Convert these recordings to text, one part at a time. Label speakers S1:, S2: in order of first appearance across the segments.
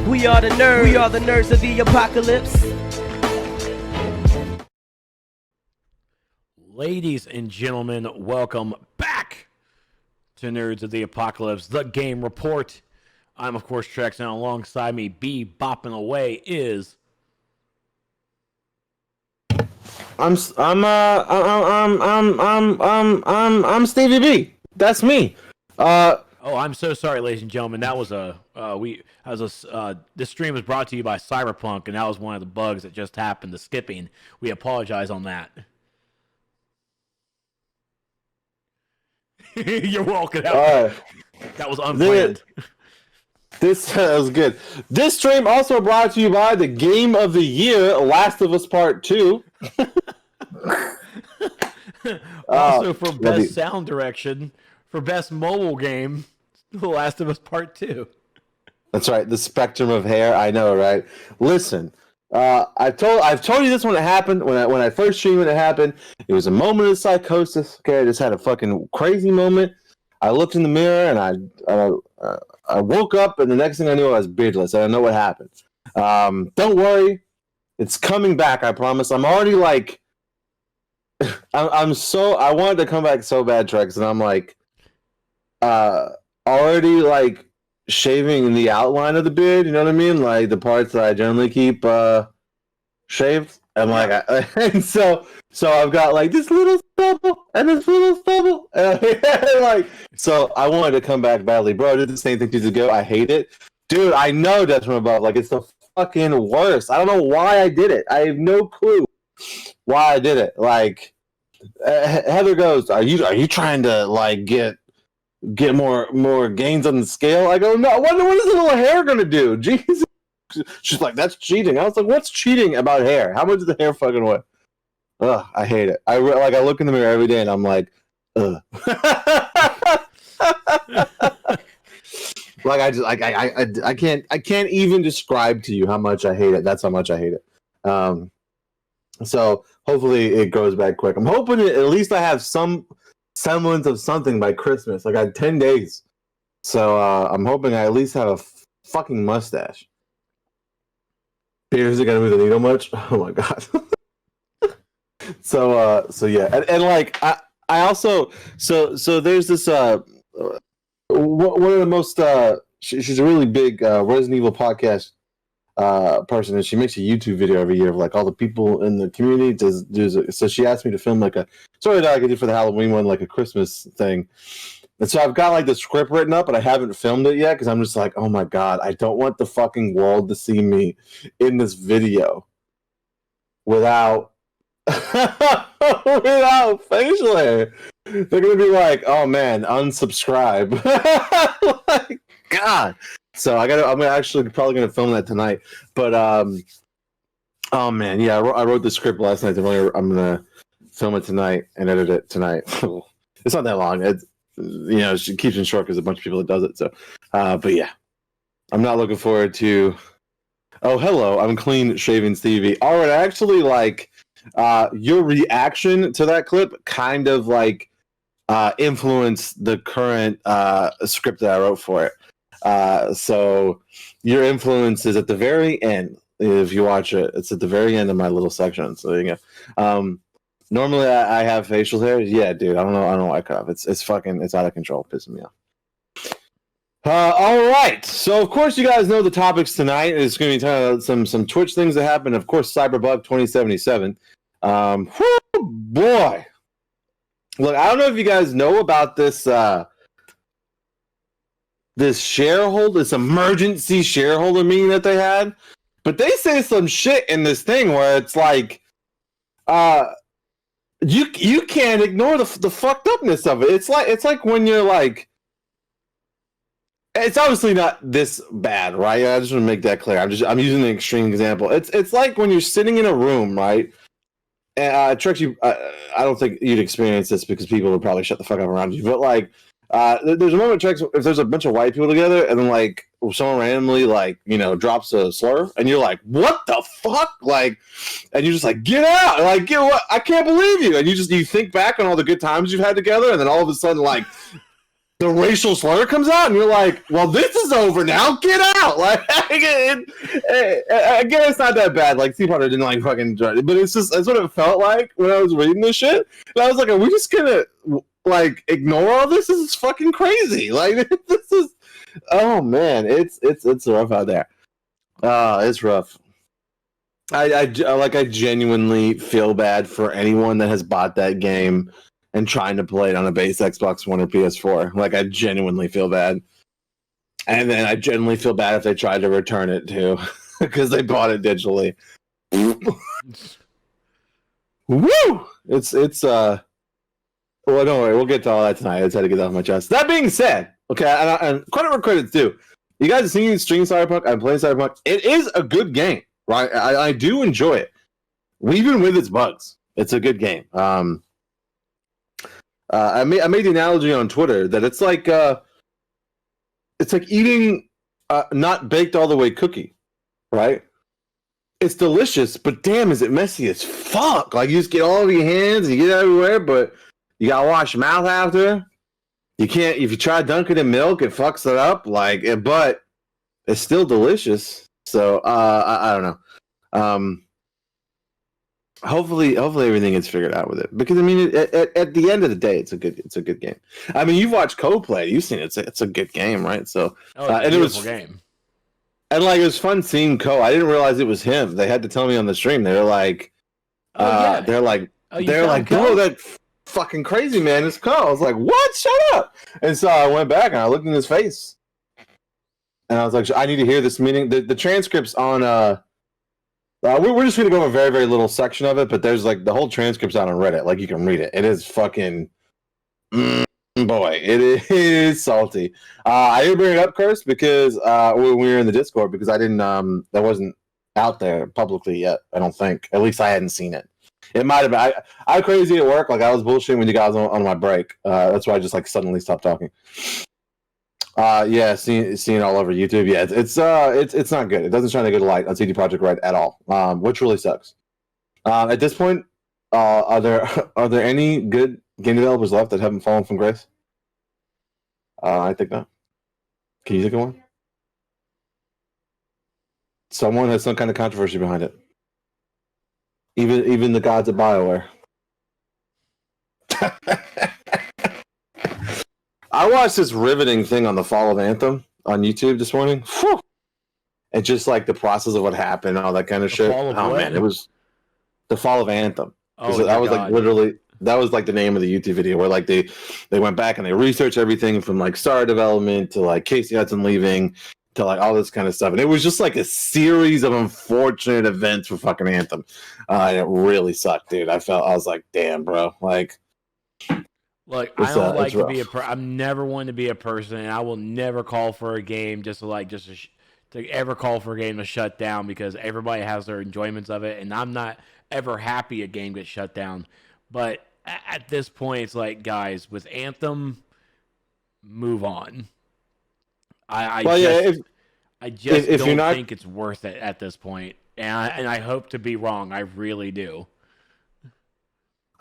S1: We are the nerds. We are the nerds of the apocalypse.
S2: Ladies and gentlemen, welcome back to Nerds of the Apocalypse, the game report. I'm of course Trex, and alongside me, bopping away is.
S3: I'm Stevie B. That's me.
S2: Oh, I'm so sorry, ladies and gentlemen. That was this stream was brought to you by Cyberpunk, and that was one of the bugs that just happened. The skipping. We apologize on that. You're walking out. That was unplanned.
S3: This was good. This stream also brought to you by the Game of the Year, Last of Us Part 2.
S2: Also for best sound direction, for best mobile game, The Last of Us Part 2.
S3: That's right, the spectrum of hair. I know, right? Listen, I've told you this when it happened. When I first streamed when it happened, it was a moment of psychosis. Okay, I just had a fucking crazy moment. I looked in the mirror and I woke up, and the next thing I knew, I was beardless. I don't know what happened. Don't worry, it's coming back. I promise. I'm already like, I wanted to come back so bad, Trex, and I'm like, already like shaving in the outline of the beard. You know what I mean? Like the parts that I generally keep shaved. And and so I've got like this little stubble and this little stubble, and like, so I wanted to come back badly, bro. I did the same thing 2 years ago. I hate it, dude. I know that's from above. Like, it's the fucking worst. I don't know why I did it. I have no clue why I did it. Like, Heather goes, "Are you trying to like get more gains on the scale?" I go, "No. What is a little hair gonna do?" Jesus. She's like, "That's cheating." I was like, "What's cheating about hair? How much is the hair fucking weigh?" Ugh, I hate it. I look in the mirror every day and I'm like, ugh. Like, I can't even describe to you how much I hate it. That's how much I hate it. So hopefully it goes back quick. I'm hoping at least I have some semblance of something by Christmas. Like, I had 10 days. So I'm hoping I at least have a fucking mustache. Peter, is it gonna move the needle much? Oh my god. So yeah, and like I also so there's this one of the most she's a really big Resident Evil podcast person, and she makes a YouTube video every year of like all the people in the community. So she asked me to film like a story that I could do for the Halloween one, like a Christmas thing. And so I've got like the script written up, but I haven't filmed it yet because I'm just like, oh my god, I don't want the fucking world to see me in this video without facial hair. They're gonna be like, oh man, unsubscribe. Like, god. So I'm actually probably gonna film that tonight. But oh man, yeah, I wrote the script last night. I'm gonna film it tonight and edit it tonight. It's not that long. She keeps it short because a bunch of people that does it. So, but yeah, I'm not looking forward to. Oh, hello, I'm clean shaven Stevie. All right, I actually like your reaction to that clip. Kind of like influenced the current script that I wrote for it. So your influence is at the very end. If you watch it, it's at the very end of my little section. So there you go. Normally, I have facial hair. Yeah, dude. I don't know why I cut off. It's out of control, pissing me off. All right. So, of course, you guys know the topics tonight. It's going to be talking about some Twitch things that happened. Of course, Cyberpunk 2077. Boy. Look, I don't know if you guys know about this this emergency shareholder meeting that they had, but they say some shit in this thing where it's like, you can't ignore the fucked upness of it. It's like when you're like, it's obviously not this bad, right? I just want to make that clear. I'm using an extreme example. It's like when you're sitting in a room, right? And Trex, I don't think you'd experience this because people would probably shut the fuck up around you. But like, there's a moment, Trex, if there's a bunch of white people together, and then like someone randomly like drops a slur, and you're like, what the fuck? Like, and you're just like, get out! Like, get what? I can't believe you! And you think back on all the good times you've had together, and then all of a sudden, like, the racial slur comes out, and you're like, well, this is over now. Get out! Like, again, it's not that bad. Like, Steve Potter didn't like fucking, but that's what it felt like when I was reading this shit. And I was like, are we just gonna like ignore all this? This is fucking crazy. Like, this is, oh man, it's rough out there. It's rough. I genuinely feel bad for anyone that has bought that game and trying to play it on a base Xbox One or PS4. Like, I genuinely feel bad. And then I genuinely feel bad if they tried to return it too, because they bought it digitally. Woo! Well, don't worry, we'll get to all that tonight. I just had to get that off my chest. That being said, okay, and credit where credit's due. You guys have seen me stream Cyberpunk. I'm playing Cyberpunk. It is a good game, right? I do enjoy it, even with its bugs. It's a good game. I made the analogy on Twitter that it's like eating not baked all the way cookie, right? It's delicious, but damn, is it messy as fuck? Like, you just get all over your hands and you get everywhere, but you gotta wash your mouth after. You can't, if you try to dunk it in milk, it fucks it up. Like, but it's still delicious. So I don't know. Hopefully everything gets figured out with it, because I mean, at the end of the day, it's a good game. I mean, you've watched Code play, you've seen it. It's a good game, right? So, and it was game, and like, it was fun seeing Code. I didn't realize it was him. They had to tell me on the stream. They were like, they're like, bro, that fucking crazy man is Code. I was like, what? Shut up! And so I went back and I looked in his face, and I was like, I need to hear this meeting. The transcripts on we're just going to go over a very, very little section of it, but there's like the whole transcript's out on Reddit. Like, you can read it. It is fucking, boy, it is salty. I didn't bring it up, Curse, because when we were in the Discord, because I didn't, that wasn't out there publicly yet, I don't think. At least I hadn't seen it. It might have been. I crazy at work. Like, I was bullshitting with you guys on my break. That's why I just like suddenly stopped talking. Yeah, seeing it all over YouTube. Yeah, it's not good. It doesn't shine a good light on CD Projekt Red at all, which really sucks. At this point, are there any good game developers left that haven't fallen from grace? I think not. Can you think of one? Someone has some kind of controversy behind it. Even the gods of BioWare. I watched this riveting thing on the fall of Anthem on YouTube this morning. Whew. And just like the process of what happened, all that kind of shit. Oh man, it was the fall of Anthem. That was like literally, that was like the name of the YouTube video, where like they went back and they researched everything from like Star development to like Casey Hudson leaving to like all this kind of stuff. And it was just like a series of unfortunate events for fucking Anthem. And it really sucked, dude. I was like, damn, bro. Like,
S2: look, I don't like to be I'm never one to be a person, and I will never call for a game to ever call for a game to shut down, because everybody has their enjoyments of it, and I'm not ever happy a game gets shut down. But at this point, it's like, guys, with Anthem, move on. I just don't think it's worth it at this point, and I hope to be wrong. I really do.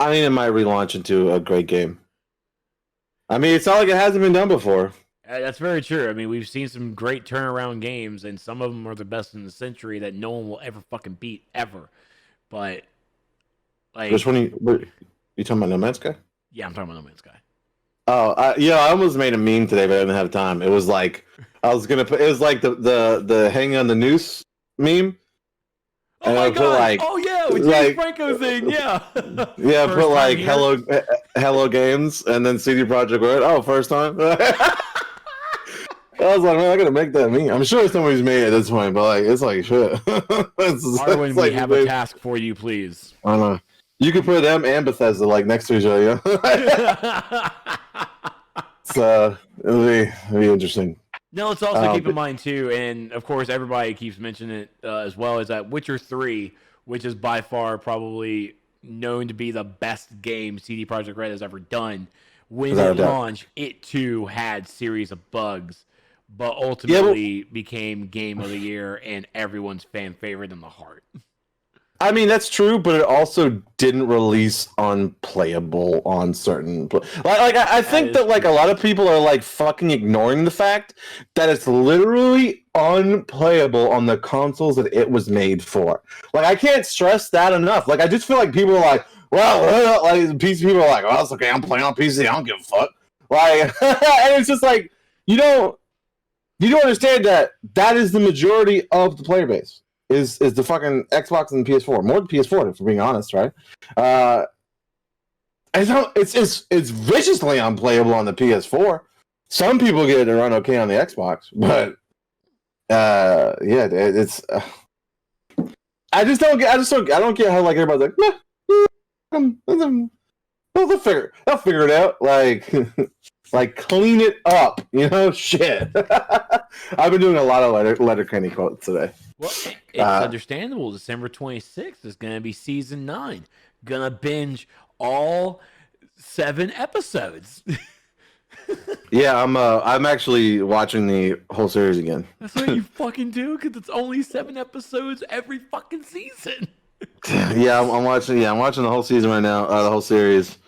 S3: I mean, it might relaunch into a great game. I mean, it's not like it hasn't been done before.
S2: That's very true. I mean, we've seen some great turnaround games, and some of them are the best in the century that no one will ever fucking beat, ever. But, like...
S3: Which one you talking about, No Man's Sky?
S2: Yeah, I'm talking about No Man's Sky.
S3: Oh, yeah, I almost made a meme today, but I didn't have time. It was like, it was like the hanging on the noose meme.
S2: Oh my god! Oh yeah, with James Franco thing, yeah.
S3: Yeah, put like Hello Games and then CD Projekt Red. Oh, first time. I was like, man, I gotta make that meme. I'm sure somebody's made it at this point, but like, it's like shit.
S2: Arwen, we have a task for you, please.
S3: I don't know. You could put them and Bethesda like next to each other. Yeah? So it'll be interesting.
S2: No, let's also keep in mind, too, and of course, everybody keeps mentioning it as well, is that Witcher 3, which is by far probably known to be the best game CD Projekt Red has ever done, when it launched, it too had series of bugs, but ultimately became Game of the Year and everyone's fan favorite in the heart.
S3: I mean, that's true, but it also didn't release unplayable on certain. I think that like a lot of people are like fucking ignoring the fact that it's literally unplayable on the consoles that it was made for. Like, I can't stress that enough. Like, I just feel like people are like, well, like PC people are like, oh, it's okay, I'm playing on PC, I don't give a fuck. Like, and it's just like you don't understand that is the majority of the player base. Is the fucking Xbox and the PS4 more than PS4 if we're being honest, right? It's viciously unplayable on the PS4. Some people get it to run okay on the Xbox, but yeah, it's. I don't get how like everybody's like, they'll figure it out. Like, like clean it up, you know? Shit. I've been doing a lot of Letterkenny quotes today.
S2: Well, it's understandable. December 26th is going to be season 9. Gonna binge all 7 episodes.
S3: Yeah, I'm actually watching the whole series again.
S2: That's what you fucking do, because it's only 7 episodes every fucking season.
S3: Yeah, I'm watching the whole season right now, the whole series.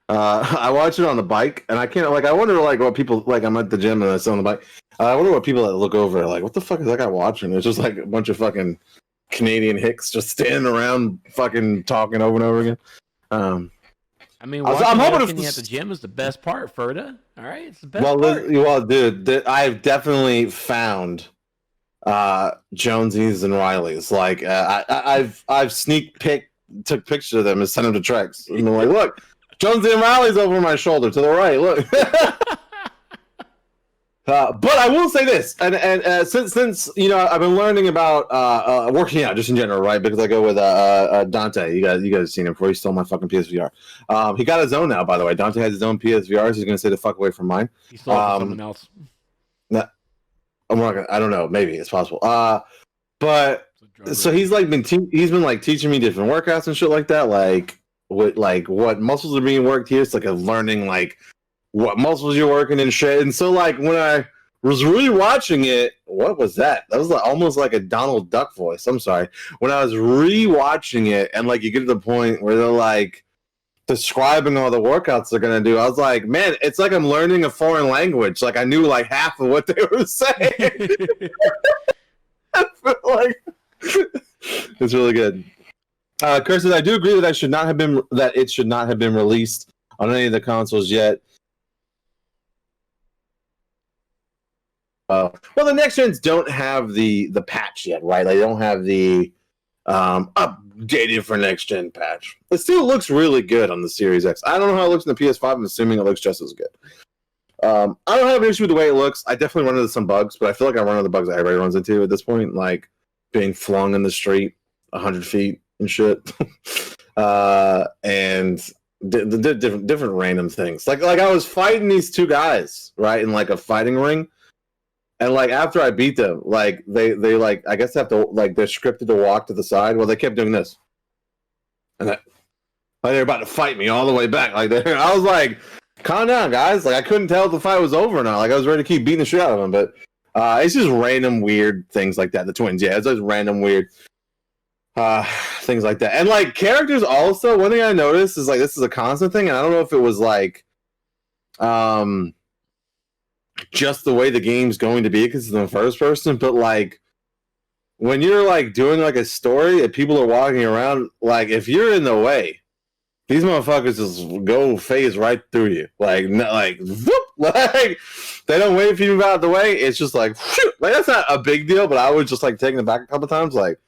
S3: I watch it on the bike, and I can't I wonder what people like. I'm at the gym and I sit on the bike. I wonder what people that look over are like. What the fuck is that guy watching? It's just like a bunch of fucking Canadian hicks just standing around, fucking talking over and over again.
S2: I mean, I'm hoping at the gym is the best part, Ferda. All right, it's the best part.
S3: Well, dude, I've definitely found Jonesies and Rileys. Like, I've took pictures of them and sent them to Trex. And I'm like, look, Jonesy and Riley's over my shoulder to the right. Look. But I will say this, and since you know I've been learning about working out just in general, right? Because I go with Dante. You guys have seen him before. He stole my fucking PSVR. He got his own now, by the way. Dante has his own PSVRs. He's gonna stay the fuck away from mine.
S2: He stole it from someone else.
S3: I'm not gonna. I don't know. Maybe it's possible. But so he's like he's been like teaching me different workouts and shit like that. Like what muscles are being worked here. It's like a learning like what muscles you're working and shit. And so like when I was rewatching it, what was that? That was like, almost like a Donald Duck voice. I'm sorry. When I was rewatching it and like you get to the point where they're like describing all the workouts they're gonna do, I was like, man, it's like I'm learning a foreign language. Like I knew like half of what they were saying. I feel like it's really good. Chris says, I do agree that it should not have been released on any of the consoles yet. Well, the next gens don't have the patch yet, right? Like, they don't have the updated for next gen patch. It still looks really good on the Series X. I don't know how it looks in the PS5. I'm assuming it looks just as good. I don't have an issue with the way it looks. I definitely run into some bugs, but I feel like I run into the bugs that everybody runs into at this point, like being flung in the street 100 feet and shit, and different random things. Like I was fighting these two guys, right, in like a fighting ring. And like after I beat them, like they like I guess have to like they're scripted to walk to the side. Well, they kept doing this, and like they're about to fight me all the way back. Like I was like, calm down, guys. Like I couldn't tell if the fight was over or not. Like I was ready to keep beating the shit out of them, but it's just random weird things like that. The twins, yeah, it's just random weird things like that. And like characters also. One thing I noticed is like this is a constant thing, and I don't know if it was like just the way the game's going to be because it's in the first person, but like when you're like doing like a story and people are walking around, like if you're in the way, these motherfuckers just go phase right through you, like whoop, like they don't wait for you to move out of the way. It's just like whew, like that's not a big deal, but I was just like taking it back a couple times, like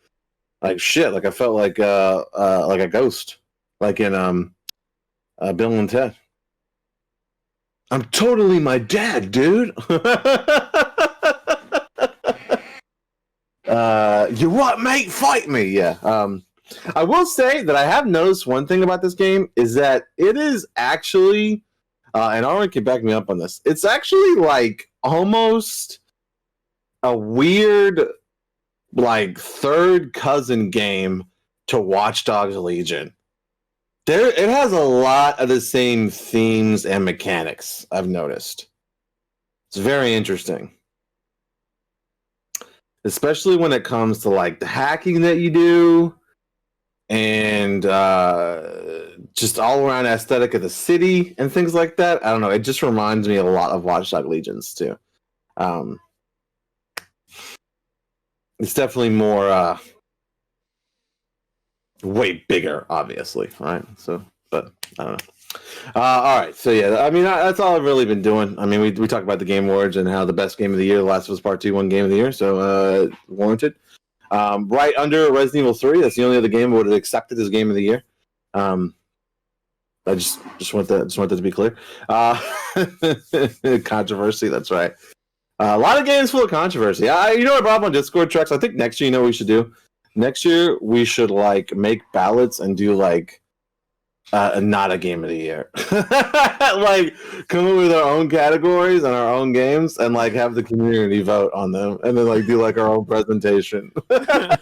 S3: shit, like I felt like a ghost, like in Bill and Ted. I'm totally my dad, dude. You what, mate? Fight me. Yeah. I will say that I have noticed one thing about this game is that it is actually, and Aaron can back me up on this, it's actually like almost a weird, like third cousin game to Watch Dogs Legion. It has a lot of the same themes and mechanics, I've noticed. It's very interesting. Especially when it comes to like the hacking that you do and just all around aesthetic of the city and things like that. I don't know. It just reminds me a lot of Watch Dogs Legions too. It's definitely more way bigger, obviously, right? So, but I don't know. All right, so yeah, I mean that's all I've really been doing. I mean, we talked about the Game Awards and how the best game of the year, The Last of Us Part 2, won Game of the Year, so warranted. Right under Resident Evil 3, that's the only other game I would have accepted as Game of the Year. I just want that to be clear. Controversy, that's right. A lot of games full of controversy. You know what I brought up on Discord, Trex? I think next year, you know what we should do? Next year, we should like make ballots and do like not a game of the year. Like come up with our own categories and our own games and like have the community vote on them and then like do like our own presentation. I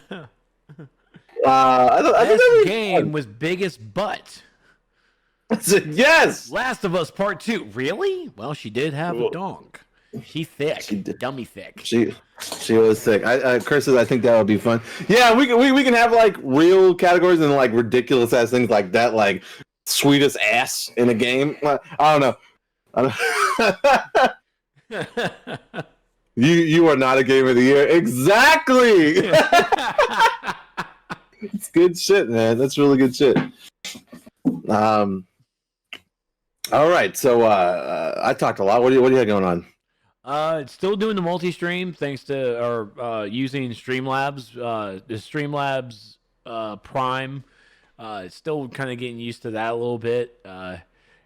S3: think
S2: this game was biggest butt.
S3: Yes.
S2: Last of Us Part 2. Really? Well, she did have a donk. She thick. She dummy thick.
S3: She was thick. Chris says I think that would be fun. Yeah, we can have like real categories and like ridiculous ass things like that, like sweetest ass in a game. I don't know. You are not a game of the year. Exactly. It's good shit, man. That's really good shit. All right, so I talked a lot. What do you have going on?
S2: Still doing the multi-stream thanks to using Streamlabs. The Streamlabs Prime. Still kind of getting used to that a little bit.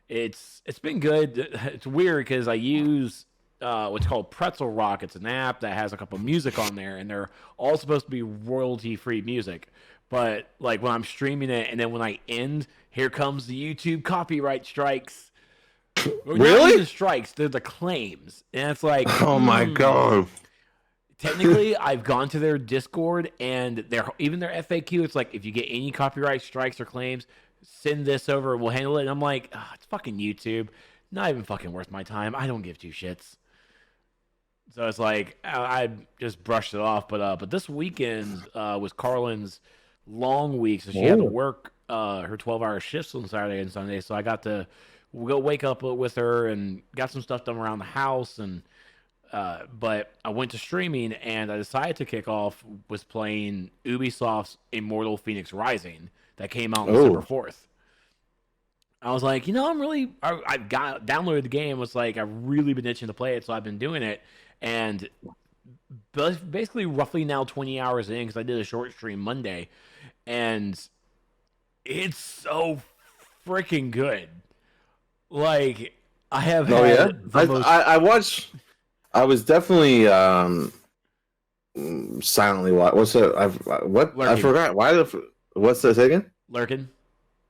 S2: It's been good. It's weird because I use what's called Pretzel Rock. It's an app that has a couple of music on there, and they're all supposed to be royalty-free music. But like when I'm streaming it, and then when I end, here comes the YouTube copyright strikes.
S3: Really?
S2: The strikes, they're the claims, and it's like,
S3: oh my god.
S2: Technically, I've gone to their Discord and their FAQ. It's like if you get any copyright strikes or claims, send this over. We'll handle it. And I'm like, it's fucking YouTube. Not even fucking worth my time. I don't give two shits. So it's like I just brushed it off. But this weekend was Carlin's long week, so she had to work her 12-hour shifts on Saturday and Sunday. So I got to go wake up with her and got some stuff done around the house. And but I went to streaming and I decided to kick off with playing Ubisoft's Immortal Phoenix Rising that came out on December 4th. I was like, I got downloaded the game. Was like, I've really been itching to play it, so I've been doing it. And basically, roughly now 20 hours in, because I did a short stream Monday, and it's so freaking good. Like, I have had
S3: I watched. I was definitely silently watching. What's that?
S2: Lurking.
S3: I forgot. What's that again?
S2: Lurking.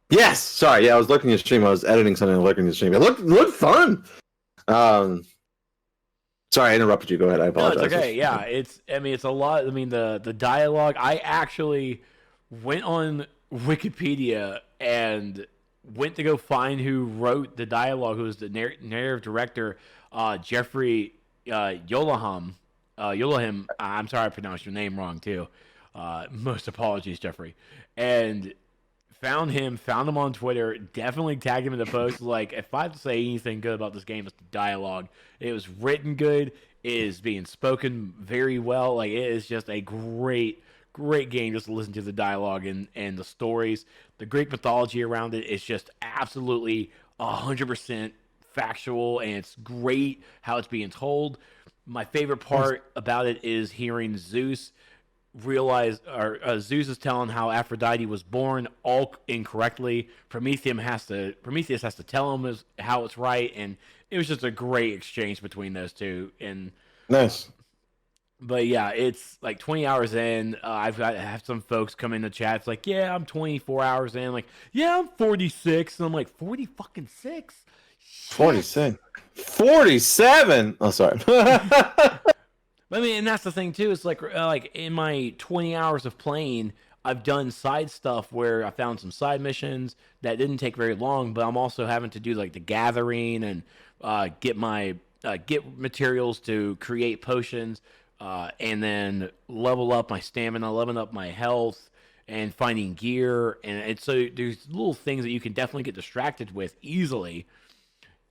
S3: Yes. Sorry. Yeah, I was looking at your stream. I was editing something and looking at your stream. It looked fun. Sorry, I interrupted you. Go ahead. I apologize.
S2: No, it's okay. Yeah, it's a lot. I mean, the dialogue. I actually went on Wikipedia and went to go find who wrote the dialogue. Who was the narrative director? Jeffrey Yolahim. I'm sorry I pronounced your name wrong too. Most apologies, Jeffrey. And found him on Twitter, definitely tagged him in the post. Like, if I have to say anything good about this game, it's the dialogue. It was written good, it is being spoken very well. Like, it is just a great game just to listen to the dialogue and the stories. The Greek mythology around it is just absolutely 100% factual, and it's great how it's being told. My favorite part about it is hearing Zeus Zeus is telling how Aphrodite was born all incorrectly. Prometheus has to tell him how it's right, and it was just a great exchange between those two. And
S3: nice.
S2: But yeah, it's like 20 hours in. I have some folks come in the chat. It's like, yeah, I'm 24 hours in. Like, yeah, I'm 46. And I'm like, 40 fucking 6?
S3: 46. 47. Oh, sorry.
S2: I mean, and that's the thing too. It's like in my 20 hours of playing, I've done side stuff where I found some side missions that didn't take very long, but I'm also having to do like the gathering and get materials to create potions, and then level up my stamina, level up my health, and finding gear, and so there's little things that you can definitely get distracted with easily.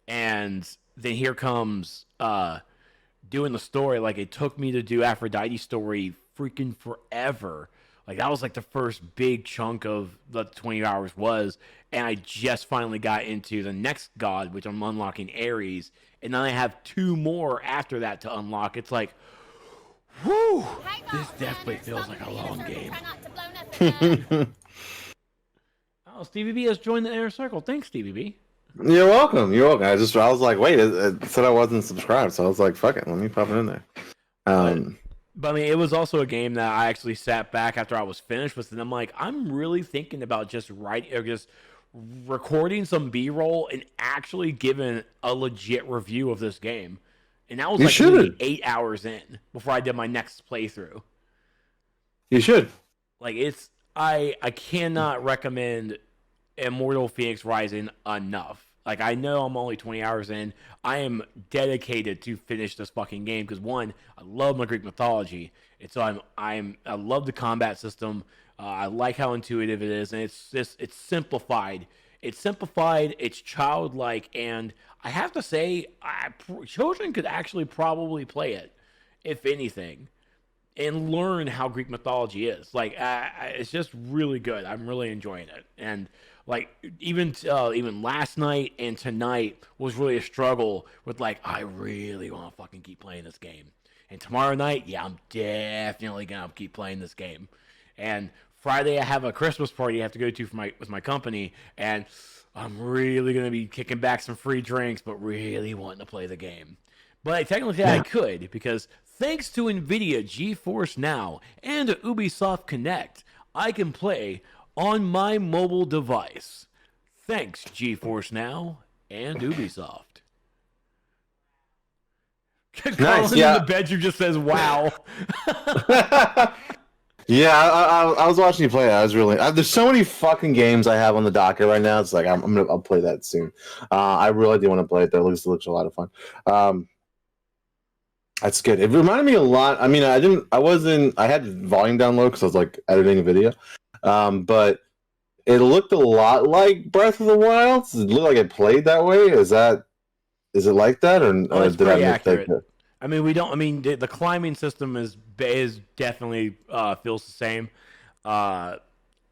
S2: And then here comes doing the story. Like, it took me to do Aphrodite's story freaking forever. Like, that was like the first big chunk of the 20 hours was, and I just finally got into the next god, which I'm unlocking Ares, and then I have 2 more after that to unlock. It's like, whew, this definitely feels like a long game. Oh, Stevie B has joined the inner circle. Thanks, Stevie B.
S3: You're welcome. You're welcome. I was like, wait, it said I wasn't subscribed, so I was like, fuck it, let me pop it in there.
S2: But I mean, it was also a game that I actually sat back after I was finished with, and I'm like, I'm really thinking about just recording some B-roll and actually giving a legit review of this game. And that was like maybe 8 hours in before I did my next playthrough.
S3: You should.
S2: Like, I cannot recommend Immortal Phoenix Rising enough. Like, I know I'm only 20 hours in. I am dedicated to finish this fucking game because, one, I love my Greek mythology, and so I love the combat system. I like how intuitive it is, and it's simplified. It's simplified. It's childlike, and I have to say, children could actually probably play it, if anything, and learn how Greek mythology is. Like, it's just really good. I'm really enjoying it, and like even last night and tonight was really a struggle with, like, I really want to fucking keep playing this game. And tomorrow night, yeah, I'm definitely gonna keep playing this game. And Friday, I have a Christmas party I have to go to with my company, and I'm really gonna be kicking back some free drinks, but really wanting to play the game. But technically, I could, because thanks to NVIDIA GeForce Now and Ubisoft Connect, I can play on my mobile device. Thanks, GeForce Now and Ubisoft.
S3: Nice,
S2: in the bedroom just says, wow.
S3: Yeah, I was watching you play it. I was really... there's so many fucking games I have on the docket right now. It's like, I'll play that soon. I really do want to play it, though. It looks a lot of fun. That's good. It reminded me a lot. I mean, I had volume down low because I was like editing a video. But it looked a lot like Breath of the Wild. It looked like it played that way. Is it like that, or
S2: it's
S3: did
S2: pretty
S3: I
S2: accurate?
S3: That?
S2: I mean, the climbing system is definitely feels the same. I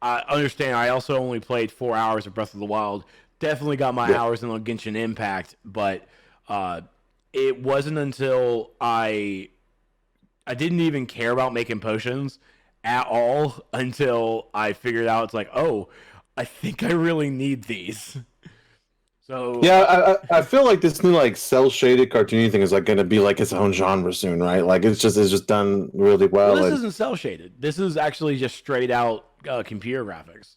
S2: understand. I also only played 4 hours of Breath of the Wild. Definitely got my hours in Genshin Impact, but it wasn't until I didn't even care about making potions at all until I figured out it's like, oh, I think I really need these. So
S3: yeah, I feel like this new like cell shaded cartoony thing is like going to be like its own genre soon, right? Like it's just done really well.
S2: This isn't cell shaded. This is actually just straight out computer graphics.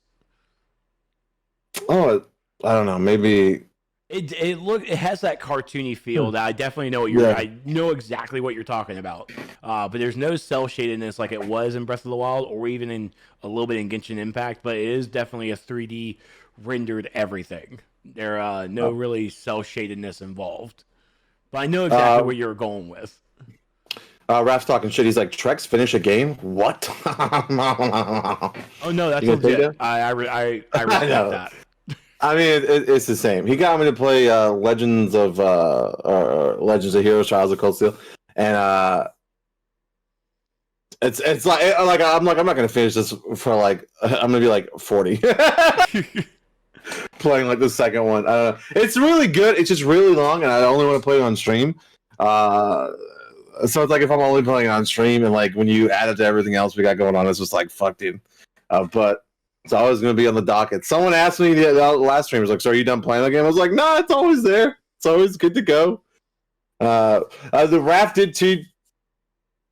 S3: Oh, I don't know. Maybe
S2: it has that cartoony feel that I definitely know I know exactly what you're talking about. But there's no cell shadedness like it was in Breath of the Wild or even in a little bit in Genshin Impact. But it is definitely a 3D rendered everything. There are no really cell shadedness involved. But I know exactly what you're going with.
S3: Raph's talking shit. He's like, Trex finish a game? What?
S2: Oh no, that's legit. I respect that.
S3: I mean, it's the same. He got me to play Legends of Heroes, Trials of Cold Steel, and it's like I'm not gonna finish this for like I'm gonna be like 40. Playing like the second one. It's really good. It's just really long, and I only want to play it on stream. So it's like if I'm only playing on stream, and like when you add it to everything else we got going on, it's just like fuck, dude. But it's always going to be on the docket. Someone asked me the last stream, was like, "So are you done playing the game?" I was like, "No, it's always there. It's always good to go." The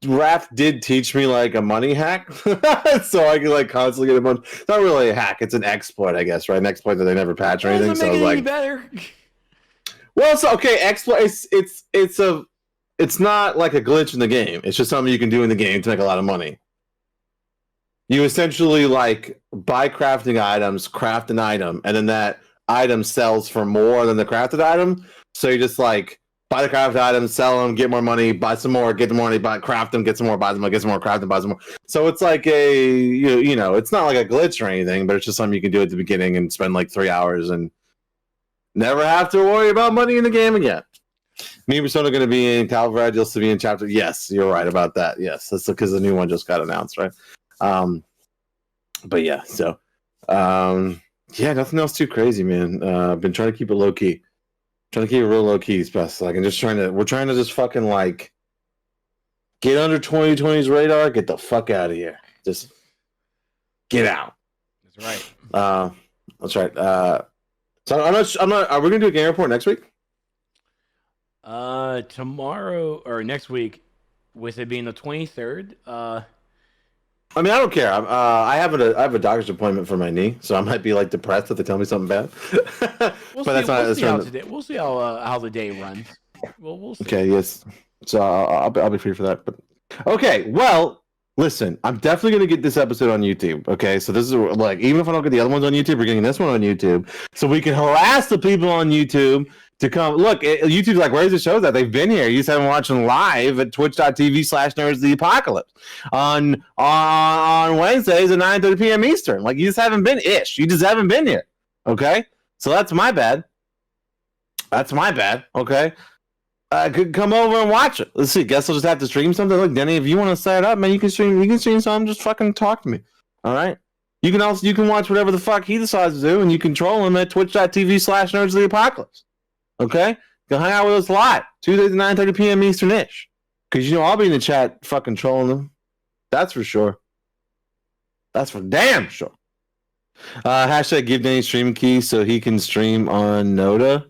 S3: Raph did teach me like a money hack, so I can like constantly get a bunch. It's not really a hack; it's an exploit, I guess, right? An exploit that they never patch or anything. So I was like,
S2: better.
S3: Well, it's okay. Exploit. It's not like a glitch in the game. It's just something you can do in the game to make a lot of money. You essentially like buy crafting items, craft an item, and then that item sells for more than the crafted item. So you just like buy the craft items, sell them, get more money, buy some more, get the money, craft them, get some more, buy some more, get some more, craft them, buy some more. So it's like it's not like a glitch or anything, but it's just something you can do at the beginning and spend like 3 hours and never have to worry about money in the game again. Me and Persona going to be in Calvarad, you'll be in chapter. Yes, you're right about that. Yes, that's because the new one just got announced, right? But yeah, so nothing else too crazy, man. I've been trying to keep it low key. Trying to keep it real low key as best like, and we're trying to just fucking like get under 2020's radar, get the fuck out of here. Just get out.
S2: That's right.
S3: That's right. So I'm not. Are we gonna do a game report next week?
S2: Tomorrow or next week, with it being the 23rd.
S3: I mean, I don't care. I have a doctor's appointment for my knee, so I might be like depressed if they tell me something bad.
S2: We'll see how the day runs. We'll see.
S3: Okay. Yes. So I'll be free for that. But okay. Well, listen. I'm definitely gonna get this episode on YouTube. Okay. So this is like, even if I don't get the other ones on YouTube, we're getting this one on YouTube, so we can harass the people on YouTube to come. Look, YouTube's like, where's the shows at? They've been here. You just haven't watched them live at twitch.tv/nerdstheapocalypse on Wednesdays at 9:30 p.m. Eastern. Like, you just haven't been You just haven't been here. Okay? So that's my bad. Okay? Could come over and watch it. Let's see. Guess I'll just have to stream something. Look, Denny, if you want to set it up, man, you can stream something. Just fucking talk to me. All right? You can watch whatever the fuck he decides to do, and you control him at twitch.tv/nerdstheapocalypse. Okay? Go hang out with us live, Tuesdays at 9:30 p.m. Eastern-ish. Because, I'll be in the chat fucking trolling them. That's for sure. That's for damn sure. Hashtag give Danny streaming key so he can stream on NotA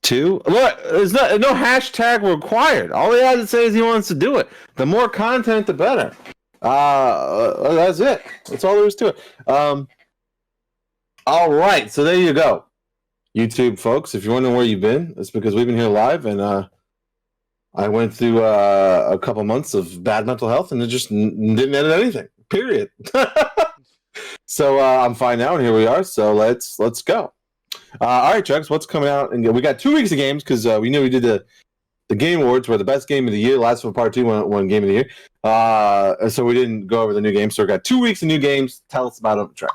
S3: too. Look, there's no hashtag required. All he has to say is he wants to do it. The more content, the better. That's it. That's all there is to it. All right, so there you go. YouTube folks, if you're wondering where you've been, it's because we've been here live, and I went through a couple months of bad mental health, and it just didn't edit anything. Period. So I'm fine now, and here we are. So let's go. All right, Chugs, what's coming out? And we got 2 weeks of games because we knew we did the Game Awards, where the best game of the year. Last one, part 2, won Game of the Year. So we didn't go over the new games. So we got 2 weeks of new games. Tell us about them, Chugs.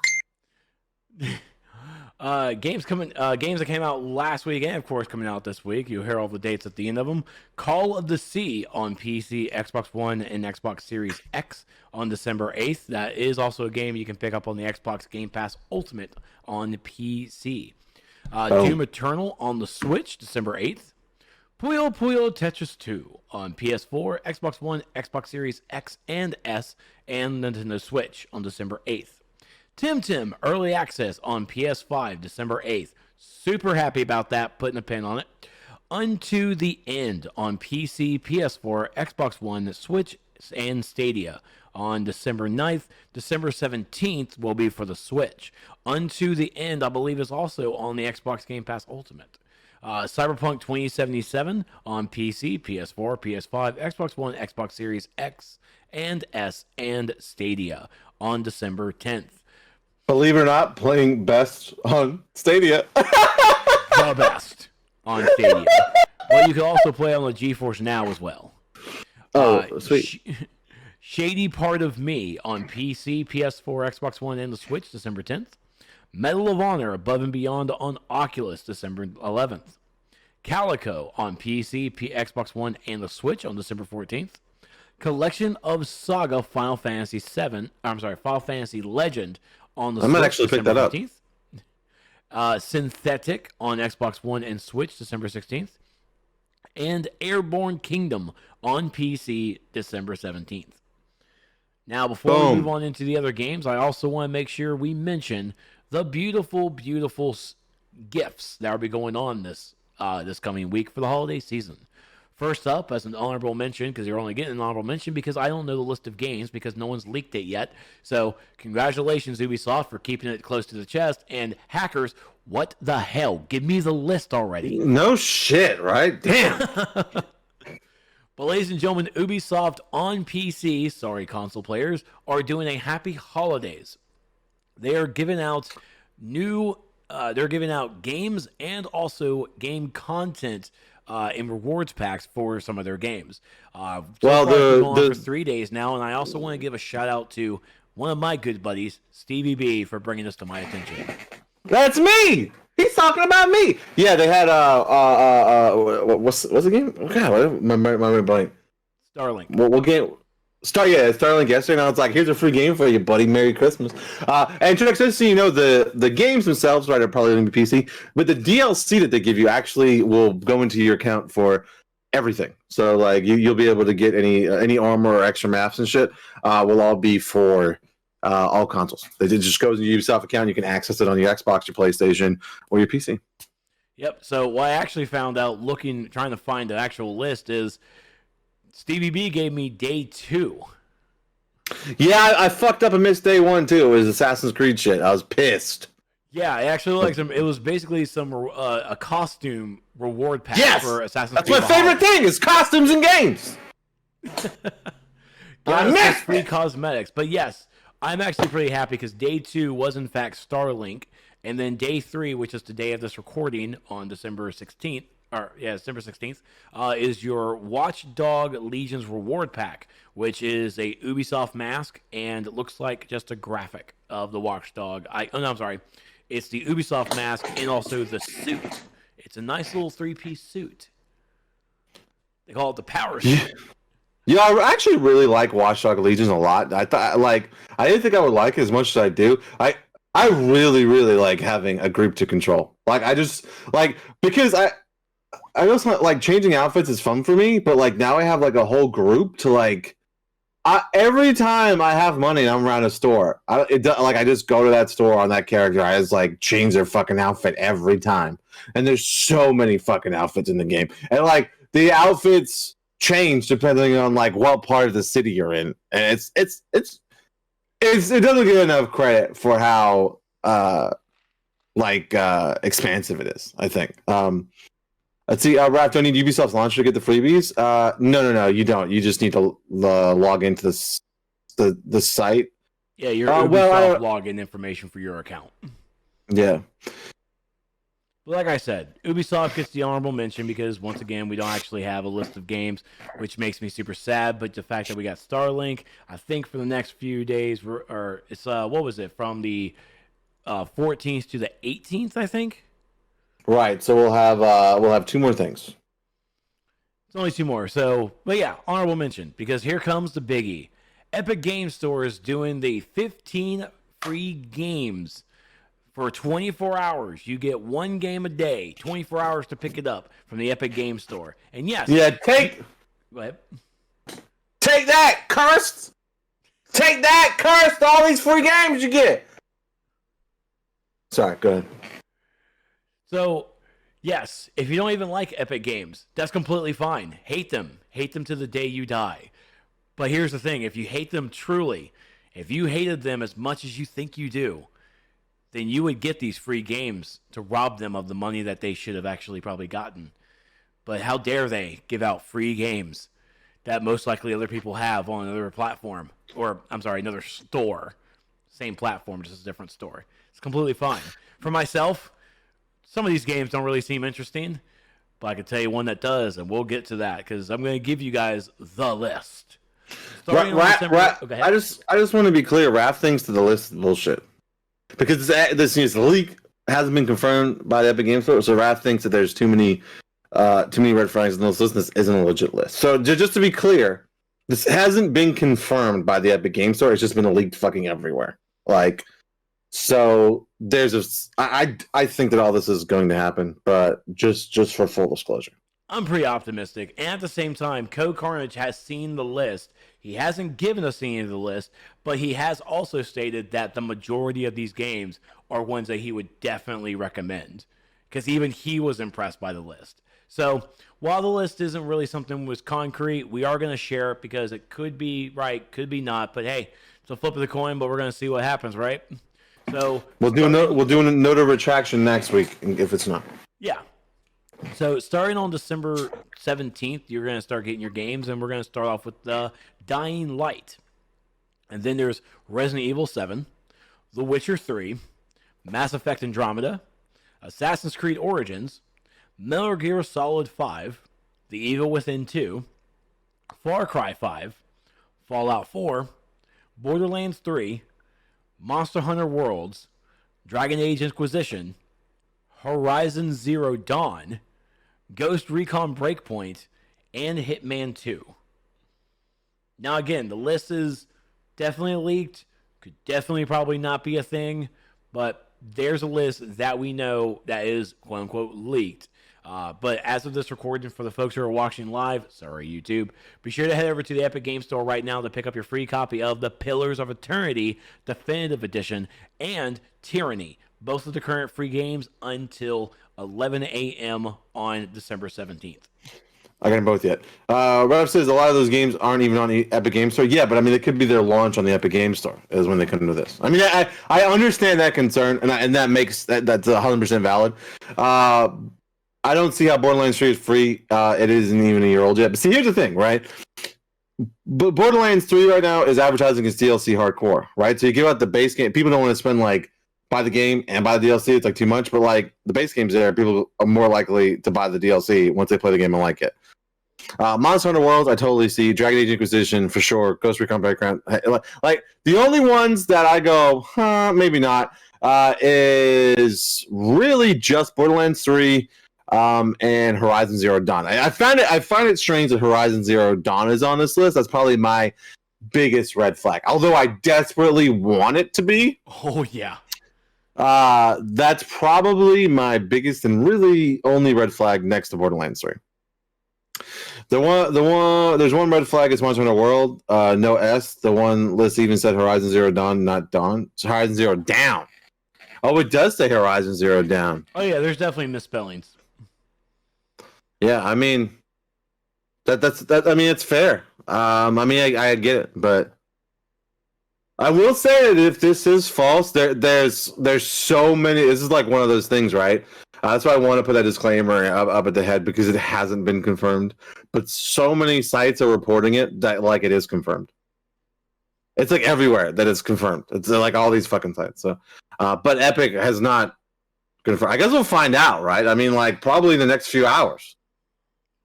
S2: Games that came out last week and of course coming out this week. You'll hear all the dates at the end of them. Call of the Sea on PC, Xbox One, and Xbox Series X on December 8th. That is also a game you can pick up on the Xbox Game Pass Ultimate on PC. Doom Eternal on the Switch, December 8th. Puyo Puyo Tetris 2 on PS4, Xbox One, Xbox Series X and S, and Nintendo Switch on December 8th. Tim Early Access on PS5, December 8th. Super happy about that, putting a pin on it. Unto the End on PC, PS4, Xbox One, Switch, and Stadia on December 9th. December 17th will be for the Switch. Unto the End, I believe, is also on the Xbox Game Pass Ultimate. Cyberpunk 2077 on PC, PS4, PS5, Xbox One, Xbox Series X and S, and Stadia on December 10th.
S3: Believe it or not, playing best on Stadia.
S2: The best on Stadia. But you can also play on the GeForce Now as well.
S3: Sweet.
S2: Shady Part of Me on PC, PS4, Xbox One, and the Switch, December 10th. Medal of Honor Above and Beyond on Oculus, December 11th. Calico on PC, Xbox One, and the Switch on December 14th. Collection of Saga Final Fantasy Legend on the Switch,
S3: might actually pick that
S2: 15th. Up. Synthetic on Xbox One and Switch, December 16th. And Airborne Kingdom on PC, December 17th. Now, before we move on into the other games, I also want to make sure we mention the beautiful, beautiful gifts that will be going on this coming week for the holiday season. First up, as an honorable mention, because you're only getting an honorable mention because I don't know the list of games because no one's leaked it yet. So, congratulations, Ubisoft, for keeping it close to the chest. And hackers, what the hell? Give me the list already.
S3: No shit, right? Damn.
S2: But, ladies and gentlemen, Ubisoft on PC, sorry, console players, are doing a happy holidays. They are giving out they're giving out games and also game content in rewards packs for some of their games.
S3: Well,
S2: going on for 3 days now, and I also want to give a shout out to one of my good buddies, Stevie B, for bringing this to my attention.
S3: That's me. He's talking about me. Yeah, they had what's the game? God, my blank.
S2: Starlink.
S3: We'll get Starlink yesterday. Now it's like, here's a free game for you, buddy. Merry Christmas. And just so you know, the games themselves, right, are probably going to be PC, but the DLC that they give you actually will go into your account for everything. So like you'll be able to get any armor or extra maps and shit. Will all be for all consoles. It just goes into your Ubisoft account. You can access it on your Xbox, your PlayStation, or your PC.
S2: Yep. So what I actually found out trying to find the actual list is Stevie B gave me day 2.
S3: Yeah, I fucked up and missed day 1 too. It was Assassin's Creed shit. I was pissed.
S2: Yeah, it actually looked like it was basically a costume reward pack for Assassin's Creed.
S3: That's my favorite thing is costumes and games.
S2: I missed free cosmetics, but yes, I'm actually pretty happy because day 2 was in fact Starlink, and then day 3, which is the day of this recording on December 16th, is your Watchdog Legions reward pack, which is a Ubisoft mask, and it looks like just a graphic of the Watchdog. I'm sorry. It's the Ubisoft mask and also the suit. It's a nice little 3-piece suit. They call it the power suit.
S3: Yeah, I actually really like Watchdog Legions a lot. I didn't think I would like it as much as I do. I really, really like having a group to control. Like, I just like, because I just like changing outfits is fun for me, but like now I have like a whole group to like. Every time I have money and I'm around a store, I just go to that store on that character. I just like change their fucking outfit every time, and there's so many fucking outfits in the game, and like the outfits change depending on like what part of the city you're in, and it doesn't get enough credit for how expansive it is. I think. Let's see, Raph, do I need Ubisoft's launcher to get the freebies? No, you don't. You just need to log into the site.
S2: Yeah, your Ubisoft login information for your account.
S3: Yeah.
S2: But like I said, Ubisoft gets the honorable mention because, once again, we don't actually have a list of games, which makes me super sad. But the fact that we got Starlink, I think for the next few days, it's what was it, from the 14th to the 18th, I think?
S3: Right, so we'll have 2 more things.
S2: It's only 2 more. So, but yeah, honorable mention, because here comes the biggie. Epic Game Store is doing the 15 free games for 24 hours. You get 1 game a day, 24 hours to pick it up from the Epic Game Store. And yes,
S3: Go ahead. Take that, cursed! Take that, cursed! All these free games you get. Sorry, go ahead.
S2: So, yes, if you don't even like Epic Games, that's completely fine. Hate them. Hate them to the day you die. But here's the thing. If you hate them truly, if you hated them as much as you think you do, then you would get these free games to rob them of the money that they should have actually probably gotten. But how dare they give out free games that most likely other people have on another platform. Or, I'm sorry, another store. Same platform, just a different store. It's completely fine. For myself, some of these games don't really seem interesting, but I can tell you one that does, and we'll get to that because I'm going to give you guys the list.
S3: I just want to be clear. Raph thinks that the list is bullshit because this leak hasn't been confirmed by the Epic Games Store. So Raph thinks that there's too many red flags in this list. This isn't a legit list. So just to be clear, this hasn't been confirmed by the Epic Games Store. It's just been leaked fucking everywhere. Like. So I think that all this is going to happen, but just for full disclosure.
S2: I'm pretty optimistic. And at the same time, Code Carnage has seen the list. He hasn't given us any of the list, but he has also stated that the majority of these games are ones that he would definitely recommend. Because even he was impressed by the list. So while the list isn't really something was concrete, we are going to share it because it could be right, could be not. But hey, it's a flip of the coin, but we're going to see what happens, right? So
S3: we'll do a NotA retraction next week if it's not.
S2: Yeah. So starting on December 17th, you're going to start getting your games, and we're going to start off with Dying Light. And then there's Resident Evil 7, The Witcher 3, Mass Effect Andromeda, Assassin's Creed Origins, Metal Gear Solid 5, The Evil Within 2, Far Cry 5, Fallout 4, Borderlands 3, Monster Hunter Worlds, Dragon Age Inquisition, Horizon Zero Dawn, Ghost Recon Breakpoint, and Hitman 2. Now, again, the list is definitely leaked. Could definitely probably not be a thing, but there's a list that we know that is quote-unquote leaked. But as of this recording, for the folks who are watching live, sorry, YouTube, be sure to head over to the Epic Game Store right now to pick up your free copy of The Pillars of Eternity Definitive Edition and Tyranny, both of the current free games until 11 a.m. on December 17th.
S3: I got them both yet. Ralph says a lot of those games aren't even on the Epic Game Store. Yeah, but I mean, it could be their launch on the Epic Game Store is when they come to this. I mean, I understand that concern, and that makes that's 100% valid. I don't see how Borderlands 3 is free. It isn't even a year old yet. But see, here's the thing, right? But Borderlands 3 right now is advertising as DLC hardcore, right? So you give out the base game. People don't want to spend buy the game and buy the DLC. It's too much. But the base game's there. People are more likely to buy the DLC once they play the game and like it. Monster Hunter Worlds, I totally see. Dragon Age Inquisition for sure. Ghost Recon Background. The only ones that I go, maybe not, is really just Borderlands 3 and Horizon Zero Dawn. I find it strange that Horizon Zero Dawn is on this list. That's probably my biggest red flag. Although I desperately want it to be.
S2: Oh yeah.
S3: That's probably my biggest and really only red flag next to Borderlands 3. There's one red flag. It's Monster Hunter World. No S. The one list even said Horizon Zero Dawn, not Dawn. It's Horizon Zero Down. Oh, it does say Horizon Zero Down.
S2: Oh yeah, there's definitely misspellings.
S3: Yeah, I mean, that's I mean, it's fair. I mean, I get it, but I will say that if this is false, there's so many. This is one of those things, right? That's why I want to put that disclaimer up at the head because it hasn't been confirmed. But so many sites are reporting it that it is confirmed. It's everywhere that it's confirmed. It's all these fucking sites. So, but Epic has not confirmed. I guess we'll find out, right? I mean, probably in the next few hours.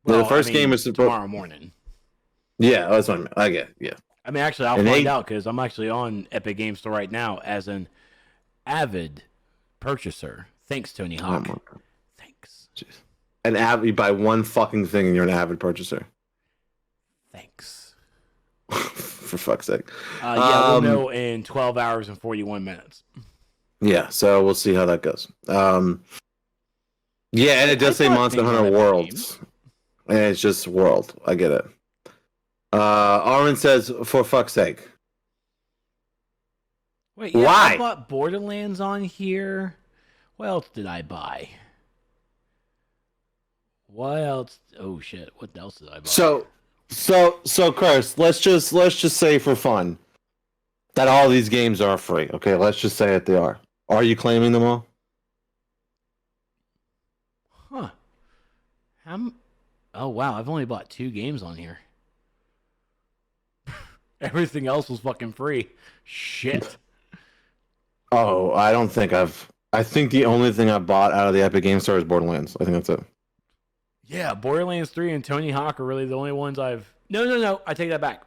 S2: Well,
S3: the first game is
S2: tomorrow morning.
S3: Yeah, that's what I mean. I get it, yeah.
S2: I mean, actually, I'll find out because I'm actually on Epic Game Store right now as an avid purchaser. Thanks, Tony Hawk.
S3: Oh,
S2: thanks.
S3: Jeez. You buy one fucking thing and you're an avid purchaser.
S2: Thanks.
S3: For fuck's sake.
S2: Yeah, we'll know in 12 hours and 41 minutes.
S3: Yeah, so we'll see how that goes. Yeah, and it does say Monster Hunter Worlds. And it's just World. I get it. Armin says, for fuck's sake.
S2: Wait, yeah,
S3: why?
S2: I bought Borderlands on here. What else did I buy? What else? Oh shit! What else did I buy?
S3: So, Curse. Let's just say for fun that all these games are free. Okay, let's just say that they are. Are you claiming them all?
S2: Huh? Oh wow! I've only bought 2 games on here. Everything else was fucking free. Shit.
S3: Oh, I don't think I think the only thing I bought out of the Epic Game Store is Borderlands. I think that's it.
S2: Yeah, Borderlands 3 and Tony Hawk are really the only ones I've... No. I take that back.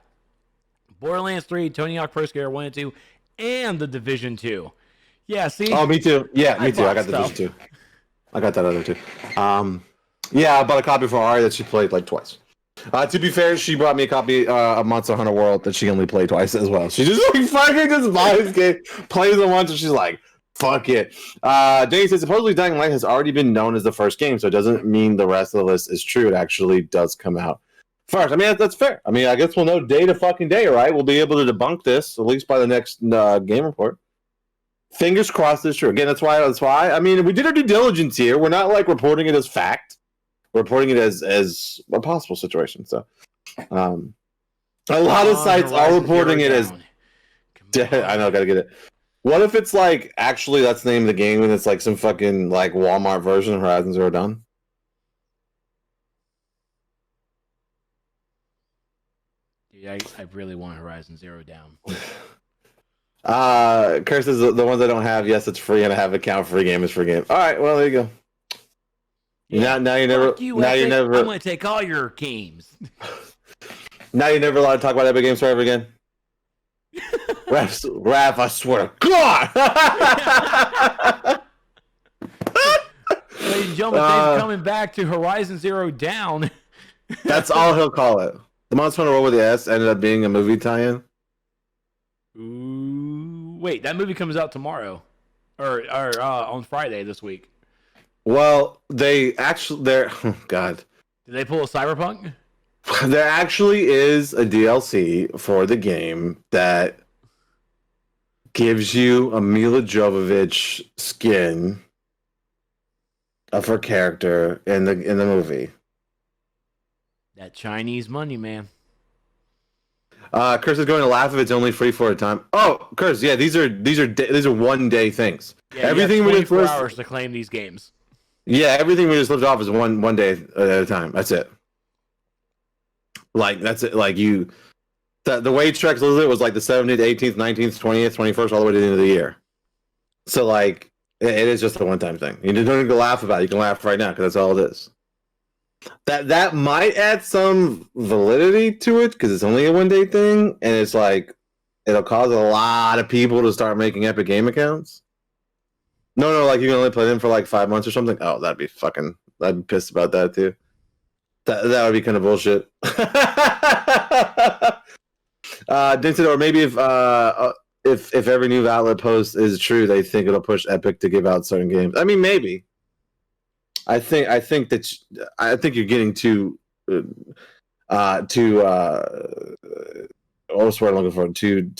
S2: Borderlands 3, Tony Hawk Pro Skater 1 and 2, and The Division 2. Yeah, see?
S3: Oh, me too. Yeah, me too. I got The Division 2. I got that other too. Yeah, I bought a copy for Ari that she played twice. To be fair, she brought me a copy of Monster Hunter World that she only played twice as well. She just fucking just buys game, plays it once, and she's like, fuck it. Danny says, supposedly Dying Light has already been known as the first game, so it doesn't mean the rest of the list is true. It actually does come out first. I mean, that's fair. I mean, I guess we'll know day to fucking day, right? We'll be able to debunk this, at least by the next game report. Fingers crossed it's true. Again, that's why. I mean, we did our due diligence here. We're not reporting it as fact. We're reporting it as a possible situation. So, a lot of sites are reporting it as. I know, gotta get it. What if it's actually that's the name of the game and it's some fucking Walmart version of Horizon Zero Dawn?
S2: Yeah, I really want Horizon Zero Dawn.
S3: Curses the ones I don't have. Yes, it's free, and I have an account. Free game is free game. All right, well there you go.
S2: Yeah.
S3: Now you never.
S2: You,
S3: now you never.
S2: I'm gonna take all your games.
S3: Now you're never allowed to talk about Epic Games Forever again. Raph, I swear to God.
S2: Ladies and gentlemen, they're coming back to Horizon Zero Dawn.
S3: That's all he'll call it. The Monster Hunter World with the S ended up being a movie tie-in.
S2: Ooh, wait, that movie comes out tomorrow, or on Friday this week.
S3: Well, oh God.
S2: Did they pull a Cyberpunk?
S3: There actually is a DLC for the game that gives you a Mila Jovovich skin of her character in the movie.
S2: That Chinese money, man.
S3: Curse is going to laugh if it's only free for a time. Oh, Curse, yeah, these are 1 day things.
S2: Yeah,
S3: everything
S2: you have 24
S3: we just
S2: hours to claim these games.
S3: Yeah, everything we just lived off is one day at a time. That's it. Like that's it. Like the wage tracks it was like the 17th, 18th, 19th, 20th, 21st, all the way to the end of the year. So like it is just a one-time thing. You don't need to laugh about it. You can laugh right now because that's all it is. That might add some validity to it because it's only a 1 day thing, and it's like it'll cause a lot of people to start making Epic Game accounts. No, like you can only play them for like 5 months or something. Oh, I'd be pissed about that too. That would be kind of bullshit. Dinton, or maybe if every new outlet post is true, they think it'll push Epic to give out certain games. I mean, maybe. I think you're getting too what's the word I'm looking for? Too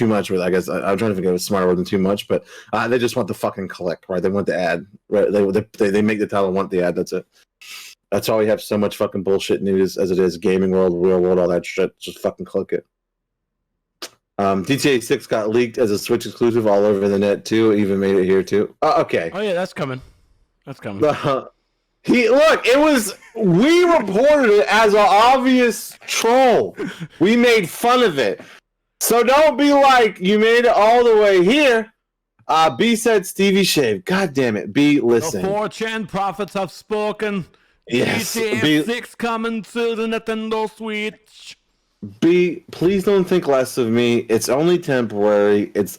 S3: much with. I guess I'm trying to think of a smarter word than too much, but they just want the fucking click, right? They want the ad, right? They make the title want the ad. That's it. That's why we have so much fucking bullshit news as it is. Gaming world, real world, all that shit. Just fucking click it. GTA 6 got leaked as a Switch exclusive all over the net too. Even made it here too. Okay.
S2: Oh yeah, that's coming. That's coming.
S3: We reported it as an obvious troll. We made fun of it. So don't be like you made it all the way here. B said Stevie Shave. God damn it. B, listen.
S2: The 4chan prophets have spoken.
S3: Yes.
S2: GTA 6 coming to the Nintendo Switch.
S3: B, please don't think less of me. It's only temporary. It's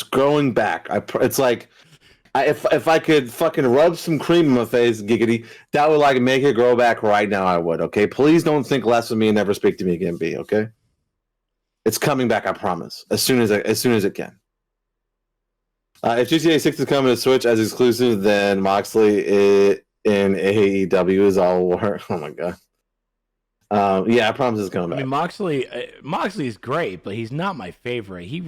S3: growing back. It's like if I could fucking rub some cream in my face, giggity, that would like make it grow back right now. I would. Okay, please don't think less of me and never speak to me again. B, okay? It's coming back. I promise. As soon as it can. If GTA 6 is coming to Switch as exclusive, then Moxley in AEW is all war. Oh my god. Yeah, I promise it's coming back.
S2: I mean, Moxley's great, but he's not my favorite. He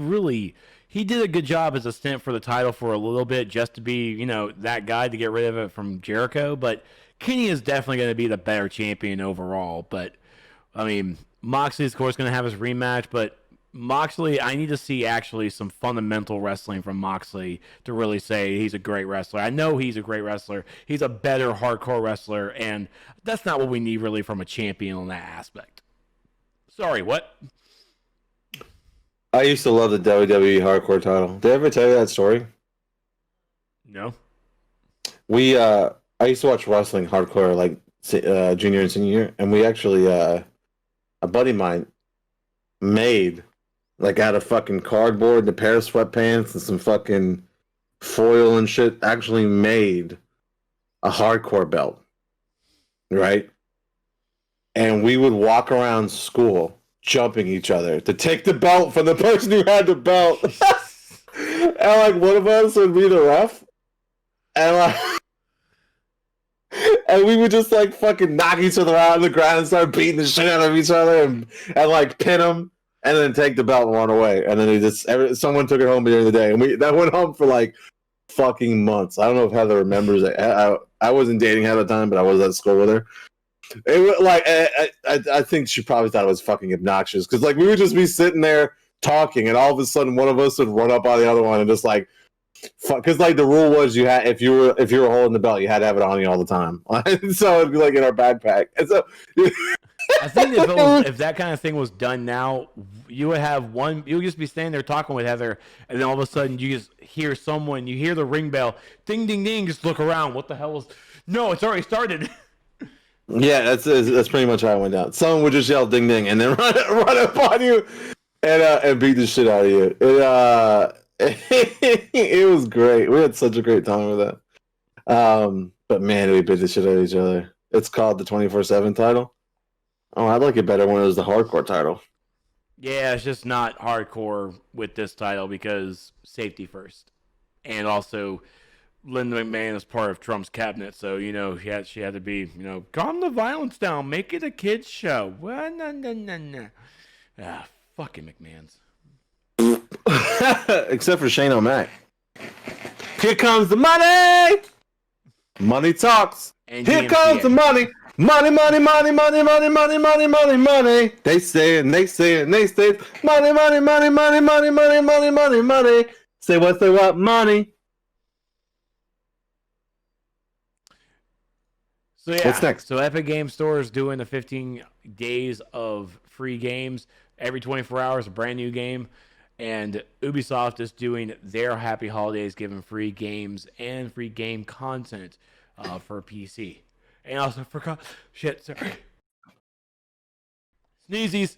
S2: did a good job as a stint for the title for a little bit, just to be, that guy to get rid of it from Jericho. But Kenny is definitely going to be the better champion overall. But I mean, Moxley's of course going to have his rematch, but Moxley, I need to see actually some fundamental wrestling from Moxley to really say he's a great wrestler. I know he's a great wrestler. He's a better hardcore wrestler, and that's not what we need really from a champion on that aspect. Sorry, what?
S3: I used to love the WWE hardcore title. Did I ever tell you that story?
S2: No.
S3: I used to watch wrestling hardcore like junior and senior year, and we actually a buddy of mine made like out of fucking cardboard and a pair of sweatpants and some fucking foil and shit, actually made a hardcore belt, right? And we would walk around school jumping each other to take the belt from the person who had the belt. And like one of us would be the ref, and and we would just like fucking knock each other out on the ground and start beating the shit out of each other and like pin them. And then take the belt and run away. And then someone took it home during the day. And that went on for like fucking months. I don't know if Heather remembers it. I wasn't dating her at the time, but I was at school with her. It was like I think she probably thought it was fucking obnoxious. Because like we would just be sitting there talking, and all of a sudden one of us would run up on the other one and just like fuck. Because like the rule was you had if you were holding the belt, you had to have it on you all the time. So it'd be like in our backpack. And so
S2: I think if that kind of thing was done now, you would have one. You would just be standing there talking with Heather, and then all of a sudden you just hear someone. You hear the ring bell, ding, ding, ding. Just look around. What the hell was? No, it's already started.
S3: Yeah, that's pretty much how it went down. Someone would just yell "ding ding" and then run up on you and beat the shit out of you. It was great. We had such a great time with that. But man, we beat the shit out of each other. It's called the 24/7 title. Oh, I'd like it better when it was the hardcore title.
S2: Yeah, it's just not hardcore with this title because safety first, and also Linda McMahon is part of Trump's cabinet, so she had to be calm the violence down, make it a kids show. Well, no. Fucking McMahon's.
S3: Except for Shane O'Mac. Here comes the money. Money talks. And here comes the money. Money. They say and they say and they say money. Say what? Money.
S2: So yeah,
S3: what's next?
S2: So Epic Game Store is doing the 15 days of free games. Every 24 hours, a brand new game. And Ubisoft is doing their Happy Holidays, giving free games and free game content for PC. And also for sneezies.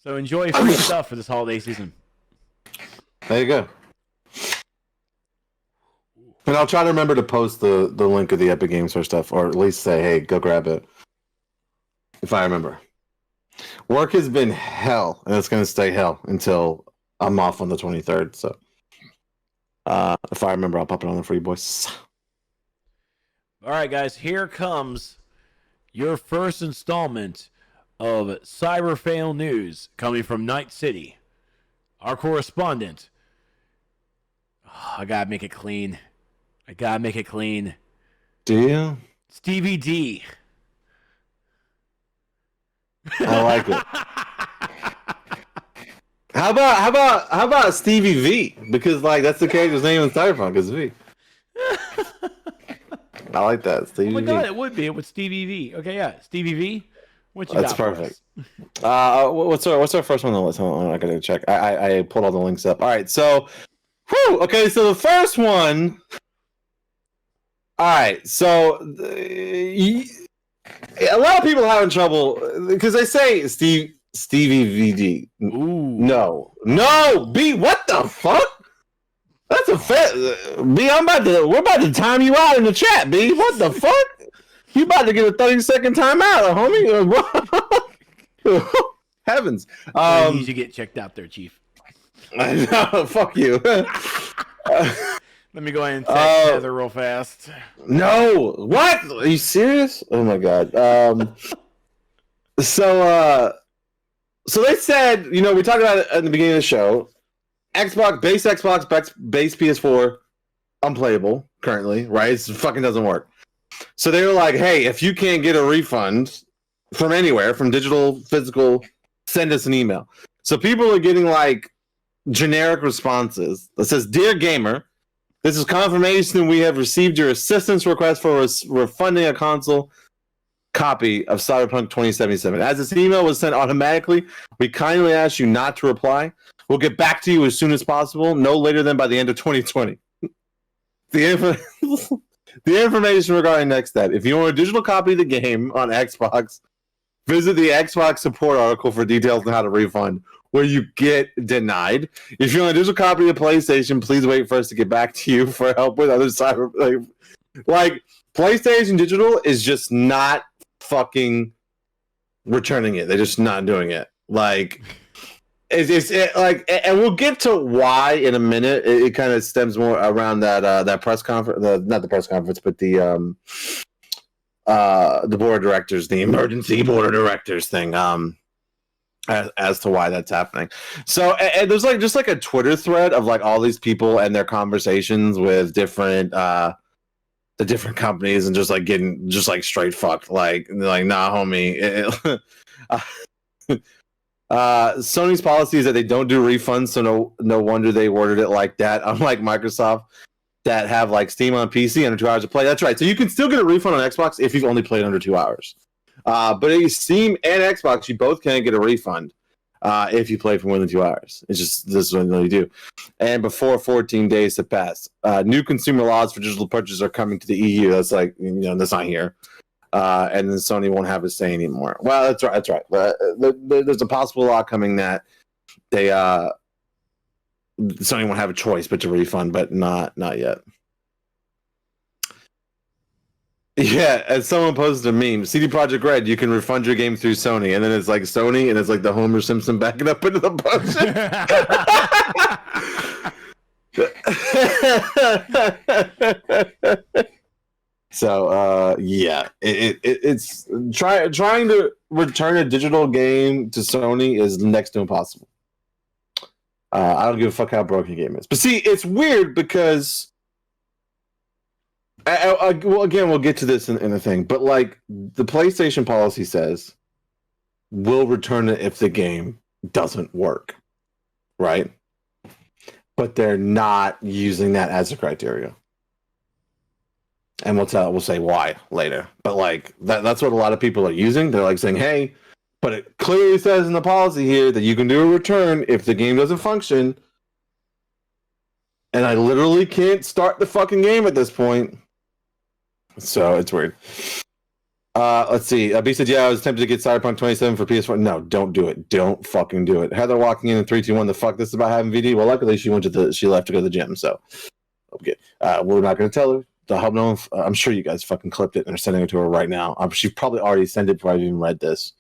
S2: So enjoy free stuff for this holiday season.
S3: There you go. And I'll try to remember to post the link of the Epic Games Store stuff, or at least say, hey, go grab it. If I remember. Work has been hell, and it's going to stay hell until I'm off on the 23rd. So if I remember, I'll pop it on the free boys.
S2: All right, guys, here comes your first installment of Cyberfail News coming from Night City. Our correspondent. Oh, I got to make it clean.
S3: Do you?
S2: Stevie D.
S3: I like it. How about Stevie V? Because that's the character's name in Cyberpunk is V. I like that. Stevie V.
S2: Oh my god, it would be with Stevie V. Okay, yeah, Stevie V. What you
S3: That's
S2: got?
S3: That's perfect. What's our first one on the list? Hold on, I gotta check. I pulled all the links up. All right, so, okay, so the first one. All right, so a lot of people are having trouble because they say Stevie VD.
S2: Ooh.
S3: No, B. What the fuck? That's a B. We're about to time you out in the chat, B. What the fuck? You about to get a 30-second timeout, homie? Heavens!
S2: I need you to get checked out there, Chief.
S3: I know. Fuck you.
S2: Let me go ahead and text Heather real fast.
S3: No, what? Are you serious? Oh my god. So they said, we talked about it at the beginning of the show. Base Xbox, base PS4, unplayable currently, right? It fucking doesn't work. So they were like, hey, if you can't get a refund from anywhere, from digital, physical, send us an email. So people are getting generic responses that says, Dear Gamer, this is confirmation we have received your assistance request for refunding a console copy of Cyberpunk 2077. As this email was sent automatically, we kindly ask you not to reply. We'll get back to you as soon as possible, no later than by the end of 2020. The information regarding next step. If you want a digital copy of the game on Xbox, visit the Xbox support article for details on how to refund, where you get denied. If you want a digital copy of PlayStation, please wait for us to get back to you for help with other cyber. PlayStation Digital is just not fucking returning it. They're just not doing it. And we'll get to why in a minute. It kind of stems more around that press conference, not the press conference, but the board of directors, the emergency board of directors thing. As to why that's happening. So, and there's just a Twitter thread of all these people and their conversations with different the different companies and getting straight fucked. Nah, homie. Sony's policy is that they don't do refunds, so no wonder they worded it like that. Unlike Microsoft, that have Steam on PC under 2 hours of play. That's right. So you can still get a refund on Xbox if you've only played under 2 hours. But Steam and Xbox, you both can't get a refund. if you play for more than 2 hours. It's just this is what you do. And before 14 days have passed, new consumer laws for digital purchases are coming to the EU. That's like, that's not here. And then Sony won't have a say anymore. Well, that's right. That's right. There's a possible law coming that they Sony won't have a choice but to refund, but not yet. Yeah, as someone posted a meme, CD Projekt Red, you can refund your game through Sony, and then it's like Sony, and it's like the Homer Simpson backing up into the bunch. So yeah, it's trying to return a digital game to Sony is next to impossible. I don't give a fuck how broken a game is, but see, it's weird because. Well, again, we'll get to this in a thing, but like the PlayStation policy says, we'll return it if the game doesn't work, right? But they're not using that as a criteria, and we'll say why later. But like that's what a lot of people are using. They're like saying, "Hey," but it clearly says in the policy here that you can do a return if the game doesn't function, and I literally can't start the fucking game at this point. So it's weird. Let's see. B said, "Yeah, I was tempted to get Cyberpunk 27 for PS4." No, don't do it. Don't fucking do it. Heather walking in 3, 2, 1. The fuck this is about having VD. Well, luckily she left to go to the gym. So okay, we're not going to tell her. I hope no one. I'm sure you guys fucking clipped it and are sending it to her right now. She probably already sent it before I even read this.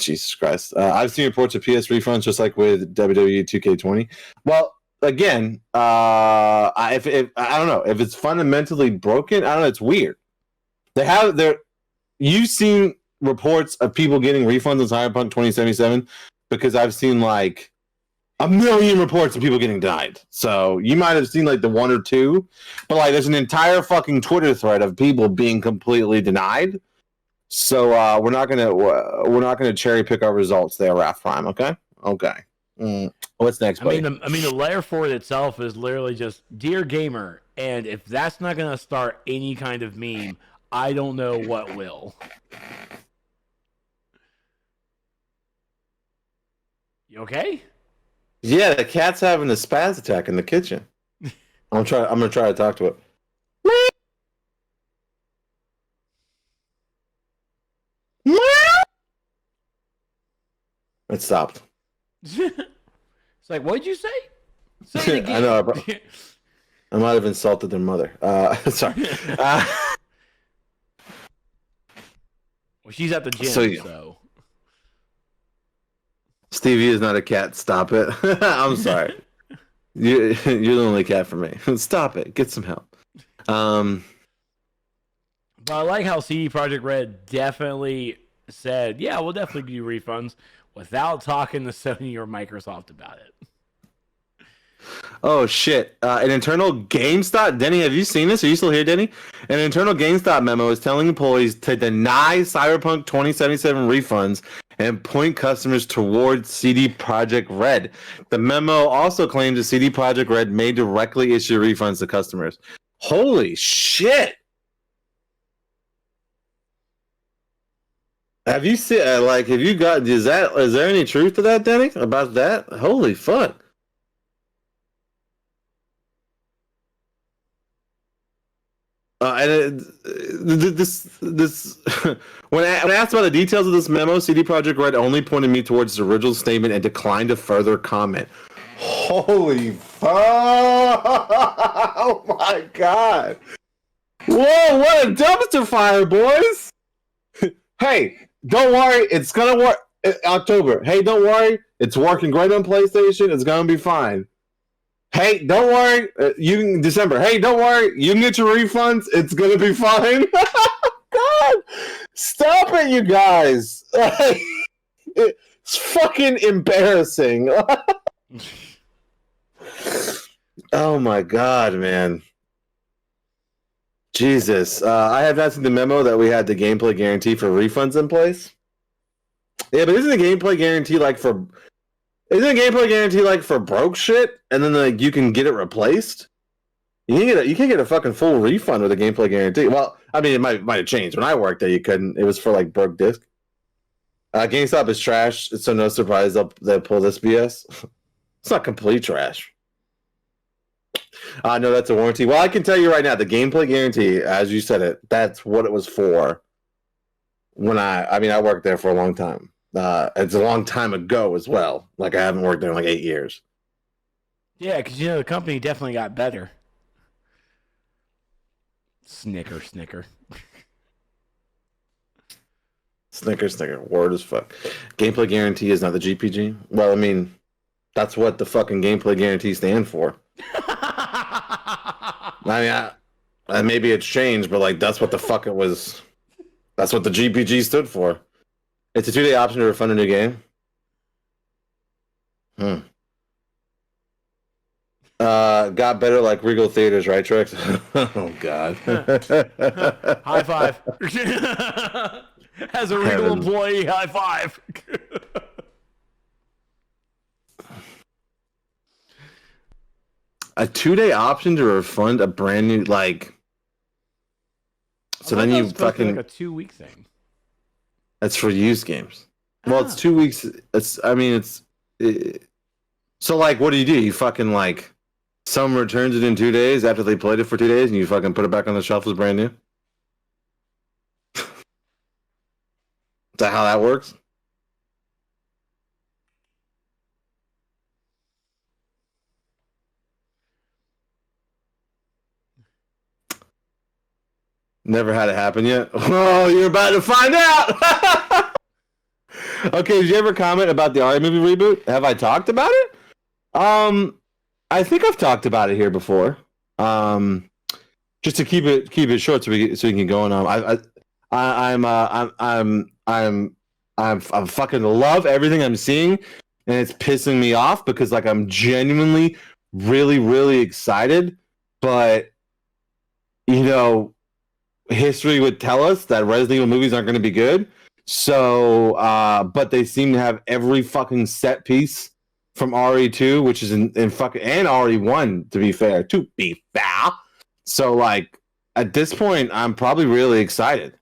S3: Jesus Christ. I've seen reports of PS refunds just like with WWE 2K20. Well. Again, if I don't know if it's fundamentally broken. I don't know. It's weird. You've seen reports of people getting refunds on Cyberpunk 2077 because I've seen like a million reports of people getting denied. So you might have seen like the one or two, but like there's an entire fucking Twitter thread of people being completely denied. So we're not gonna cherry pick our results there, Raph Prime. Okay. What's next, buddy?
S2: I mean, the layer for it itself is literally just "Dear Gamer," and if that's not going to start any kind of meme, I don't know what will. You okay?
S3: Yeah, the cat's having a spaz attack in the kitchen. I'm gonna try to talk to it. It stopped.
S2: It's like, what'd you say? Say it again.
S3: I know. I might have insulted their mother. Sorry.
S2: Well, she's at the gym, so.
S3: Stevie is not a cat. Stop it. I'm sorry. You're the only cat for me. Stop it. Get some help.
S2: But I like how CD Projekt Red definitely said, "Yeah, we'll definitely give you refunds," without talking to Sony or Microsoft about it.
S3: Oh, shit. An internal GameStop... Denny, have you seen this? Are you still here, Denny? An internal GameStop memo is telling employees to deny Cyberpunk 2077 refunds and point customers towards CD Projekt Red. The memo also claims that CD Projekt Red may directly issue refunds to customers. Holy shit! Have you seen... is there any truth to that, Denny? About that? Holy fuck. This when asked about the details of this memo, CD Projekt Red only pointed me towards the original statement and declined to further comment. Holy fuck! Oh my god! Whoa! What a dumpster fire, boys! Hey, don't worry, it's gonna work. October. Hey, don't worry, it's working great on PlayStation. It's gonna be fine. Hey, don't worry. December. Hey, don't worry. You can get your refunds. It's gonna be fine. God, stop it, you guys. It's fucking embarrassing. Oh my god, man. Jesus. I have not seen the memo that we had the gameplay guarantee for refunds in place. Yeah, but isn't the gameplay guarantee like for... Isn't a gameplay guarantee like for broke shit, and then like you can get it replaced? You can't get a fucking full refund with a gameplay guarantee. Well, I mean, it might have changed. When I worked there, you couldn't. It was for like broke disc. GameStop is trash. It's so no surprise they'll pull this BS. It's not complete trash. No, that's a warranty. Well, I can tell you right now, the gameplay guarantee, as you said it, that's what it was for. When I worked there for a long time. It's a long time ago as well. Like I haven't worked there in like 8 years.
S2: Yeah, because the company definitely got better. Snicker.
S3: Snicker. Word as fuck. Gameplay guarantee is not the GPG. Well, I mean, that's what the fucking gameplay guarantee stand for. I mean, maybe it's changed, but like that's what the fuck it was. That's what the GPG stood for. It's a 2-day option to refund a new game. Got better like Regal Theaters, right, Trix? Oh, God.
S2: High five. As a Regal employee, high five.
S3: A 2-day option to refund a brand new, like... So then you fucking...
S2: like a 2-week thing.
S3: That's for used games. Well, it's 2 weeks. So, like, what do? You fucking, like... Someone returns it in 2 days after they played it for 2 days, and you fucking put it back on the shelf as brand new? Is that how that works? Never had it happen yet. Oh, you're about to find out! Okay, did you ever comment about the Ari movie reboot? Have I talked about it? I think I've talked about it here before. Just to keep it short, so we can go on. I'm fucking love everything I'm seeing, and it's pissing me off because like I'm genuinely really really excited, but history would tell us that Resident Evil movies aren't going to be good. So, but they seem to have every fucking set piece from RE2, which is in fucking, and RE1, to be fair. So, like, at this point, I'm probably really excited.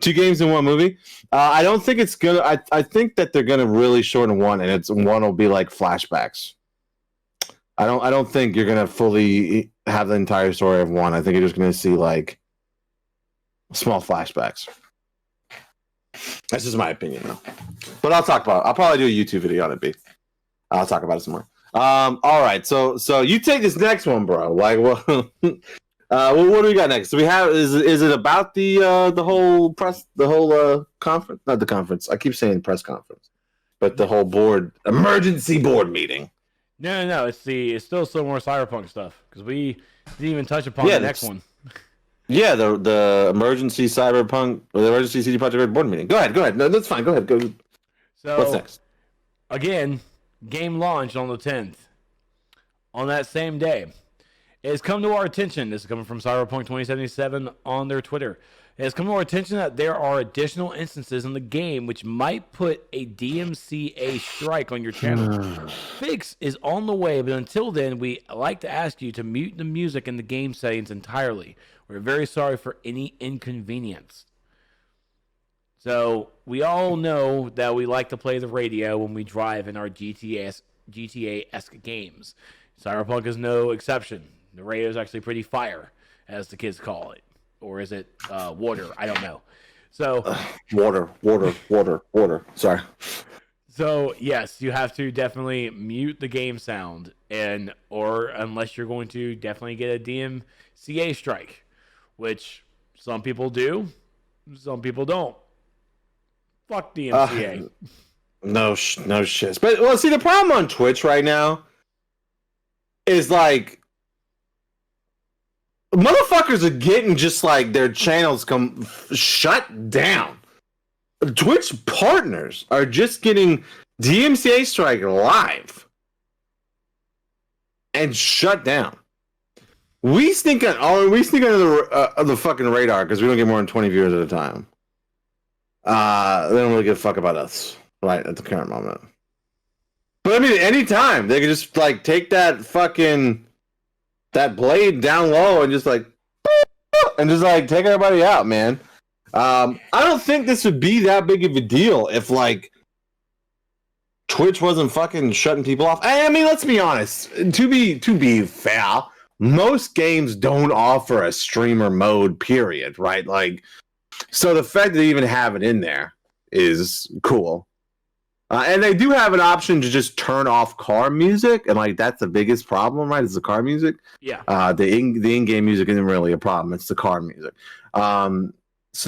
S3: 2 games in 1 movie. I don't think it's gonna. I think that they're gonna really shorten 1, and one will be like flashbacks. I don't think you're gonna fully have the entire story of 1. I think you're just gonna see like small flashbacks. That's just my opinion, though. But I'll talk about it. I'll probably do a YouTube video on it, B. I'll talk about it some more. All right, so you take this next one, bro. Like, what do we got next? So we have is it about the whole conference? Not the conference. I keep saying press conference, but the whole emergency board meeting.
S2: No. It's still some more Cyberpunk stuff because we didn't even touch upon the next one.
S3: Yeah, the emergency Cyberpunk or the emergency CD Projekt Red board meeting. Go ahead. No, that's fine. Go ahead. Go.
S2: So
S3: what's next?
S2: Again, game launched on the 10th. On that same day, it has come to our attention. This is coming from Cyberpunk 2077 on their Twitter. It has come to our attention that there are additional instances in the game which might put a DMCA strike on your channel. Fix is on the way, but until then, we like to ask you to mute the music in the game settings entirely. We're very sorry for any inconvenience. So, we all know that we like to play the radio when we drive in our GTA-esque games. Cyberpunk is no exception. The radio is actually pretty fire, as the kids call it. Or is it water? I don't know. So
S3: water. Sorry.
S2: So yes, you have to definitely mute the game sound, or unless you're going to definitely get a DMCA strike, which some people do, some people don't. Fuck DMCA.
S3: No shit. But well, see, the problem on Twitch right now is like motherfuckers are getting just like their channels shut down. Twitch partners are just getting DMCA strike live and shut down. We sneak under the fucking radar because we don't get more than 20 viewers at a time. They don't really give a fuck about us right at the current moment. But I mean, anytime they can just like take that blade down low and just like take everybody out, man. I don't think this would be that big of a deal if like Twitch wasn't fucking shutting people off. I mean, let's be honest. To be fair, most games don't offer a streamer mode. Period. Right? Like, so the fact that they even have it in there is cool. And they do have an option to just turn off car music, and like that's the biggest problem, right? Is the car music.
S2: Yeah.
S3: The in-game music isn't really a problem. It's the car music. So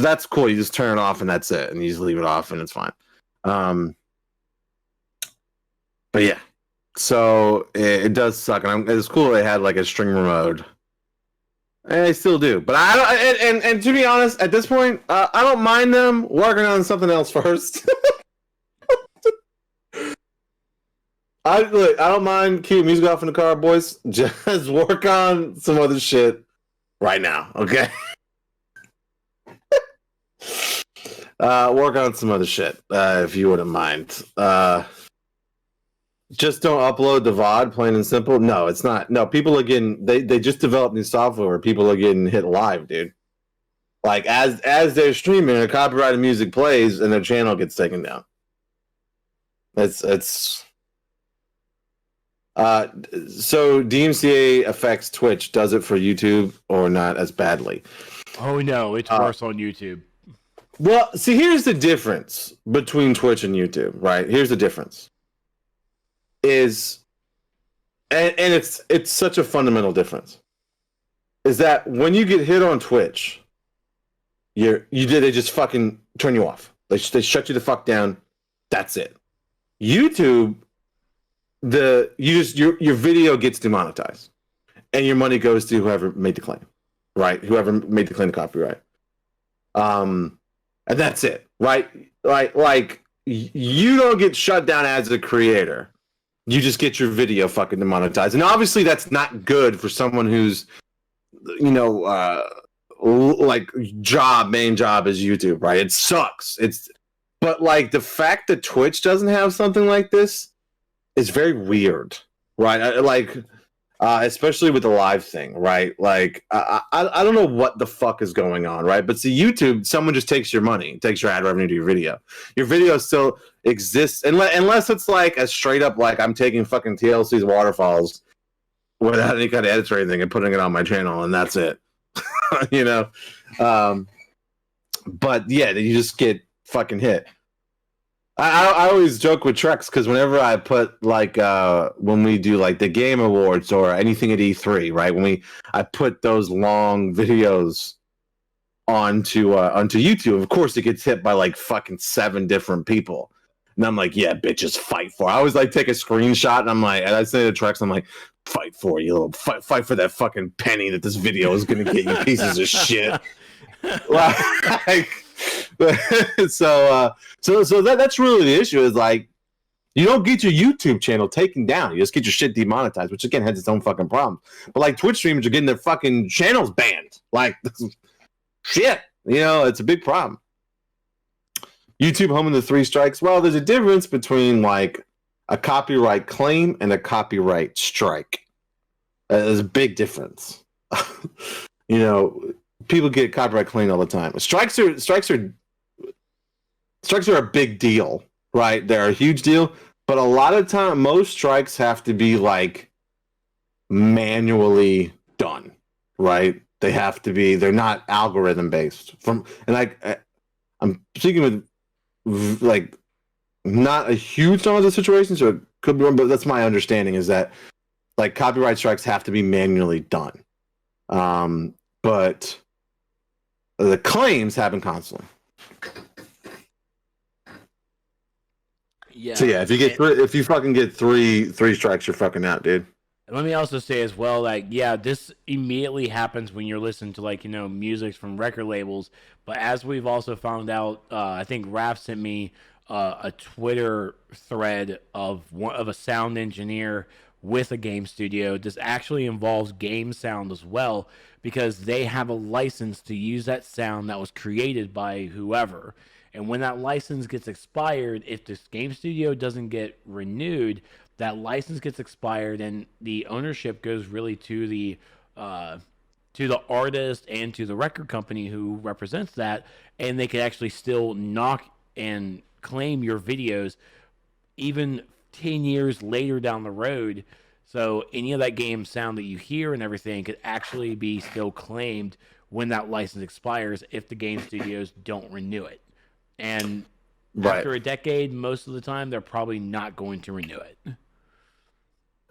S3: that's cool. You just turn it off and that's it, and you just leave it off and it's fine. But yeah, so it does suck, and it's cool they had like a streamer mode. And I still do, but I don't. And to be honest, at this point, I don't mind them working on something else first. I don't mind keeping music off in the car, boys. Just work on some other shit right now, okay? Work on some other shit, if you wouldn't mind. Just don't upload the VOD, plain and simple. No, it's not. No, people are getting they just developed new software where people are getting hit live, dude. Like as they're streaming, a copyrighted music plays and their channel gets taken down. It's so DMCA affects Twitch. Does it for YouTube or not as badly?
S2: Oh no, it's worse on YouTube.
S3: Well, see, here's the difference between Twitch and YouTube, right? Here's the difference. And it's such a fundamental difference. Is that when you get hit on Twitch, they just fucking turn you off. They shut you the fuck down. That's it. YouTube, your video gets demonetized, and your money goes to whoever made the claim, right? Whoever made the claim to copyright. And that's it, right? Like you don't get shut down as a creator. You just get your video fucking demonetized. And obviously that's not good for someone who's, like main job is YouTube, right? It sucks. But like the fact that Twitch doesn't have something like this is very weird, right? Especially with the live thing, right? Like, I don't know what the fuck is going on, right? But see, YouTube, someone just takes your money, takes your ad revenue to your video. Your video still exists, unless it's like a straight up, like, I'm taking fucking TLC's waterfalls without any kind of edits or anything and putting it on my channel, and that's it. You know? But yeah, you just get fucking hit. I always joke with Trex because whenever I put when we do like the Game Awards or anything at E3, right? I put those long videos onto YouTube, of course it gets hit by like fucking 7 different people, and I'm like, yeah, bitches, fight for it. I always like take a screenshot and I say to Trex, I'm like, fight for it, you little fight for that fucking penny that this video is gonna get, you pieces of shit. So that's really the issue, is like you don't get your YouTube channel taken down, you just get your shit demonetized, which again has its own fucking problems. But like Twitch streamers are getting their fucking channels banned, like shit, it's a big problem. YouTube home in the 3 strikes. Well, there's a difference between like a copyright claim and a copyright strike. There's a big difference. People get copyright claimed all the time. Strikes are a big deal, right? They're a huge deal, but a lot of time, most strikes have to be like manually done, right? They have to be. They're not algorithm based. I'm speaking with like not a huge knowledge of the situation, so it could be wrong, but that's my understanding, is that like copyright strikes have to be manually done. But the claims happen constantly.
S2: Yeah.
S3: So yeah, if you fucking get three strikes, you're fucking out, dude.
S2: Let me also say as well, like, yeah, this immediately happens when you're listening to like, music from record labels. But as we've also found out, I think Raph sent me a Twitter thread of a sound engineer with a game studio. This actually involves game sound as well, because they have a license to use that sound that was created by whoever. And when that license gets expired, if this game studio doesn't get renewed, that license gets expired and the ownership goes really to the to the artist and to the record company who represents that, and they could actually still knock and claim your videos even 10 years later down the road. So any of that game sound that you hear and everything could actually be still claimed when that license expires if the game studios don't renew it. And after a decade, most of the time, they're probably not going to renew it.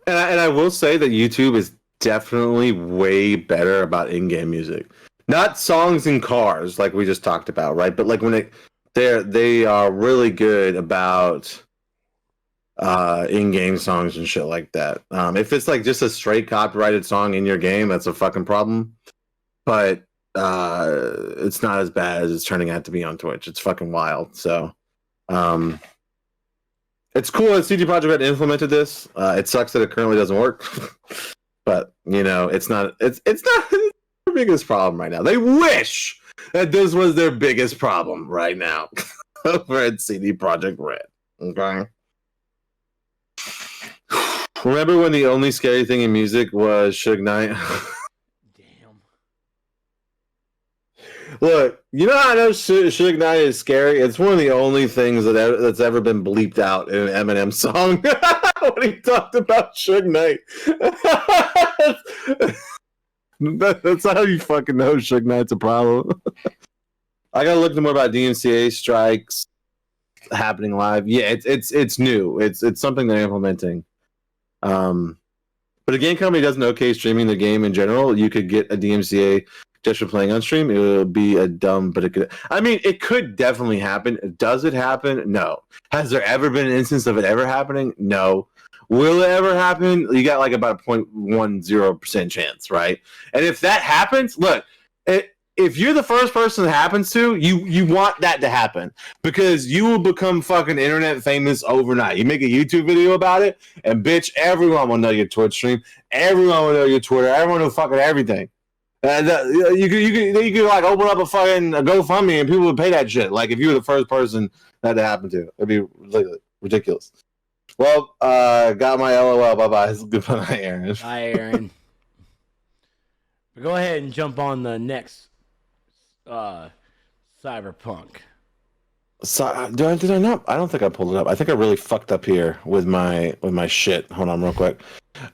S3: And I will say that YouTube is definitely way better about in-game music. Not songs in cars like we just talked about, right? But like when they are really good about in-game songs and shit like that. If it's like just a straight copyrighted song in your game, that's a fucking problem. But it's not as bad as it's turning out to be on Twitch. It's fucking wild. So it's cool that CD Projekt Red implemented this. It sucks that it currently doesn't work. But you know, it's not their biggest problem right now. They wish that this was their biggest problem right now over at CD Projekt Red. Okay. Remember when the only scary thing in music was Suge Knight?
S2: Damn.
S3: Look, you know how I know Suge Knight is scary? It's one of the only things that's ever been bleeped out in an Eminem song when he talked about Suge Knight. That's how you fucking know Suge Knight's a problem. I gotta look more about DMCA strikes happening live. Yeah, it's new. It's something they're implementing. But a game company doesn't okay streaming the game in general. You could get a DMCA just for playing on stream. It would be a dumb, but it could. I mean, it could definitely happen. Does it happen? No. Has there ever been an instance of it ever happening? No. Will it ever happen? You got like about a 0.10% chance, right? And if that happens, look, if you're the first person it happens to, you want that to happen because you will become fucking internet famous overnight. You make a YouTube video about it, and bitch, everyone will know your Twitch stream. Everyone will know your Twitter. Everyone will fucking everything. And you could like open up a fucking GoFundMe and people would pay that shit. Like if you were the first person that to happen to, it'd be ridiculous. Well, got my LOL. Bye-bye. Goodbye, Aaron.
S2: Bye, Aaron. But go ahead and jump on the next Cyberpunk.
S3: So, did I not? I don't think I pulled it up. I think I really fucked up here with my shit. Hold on, real quick.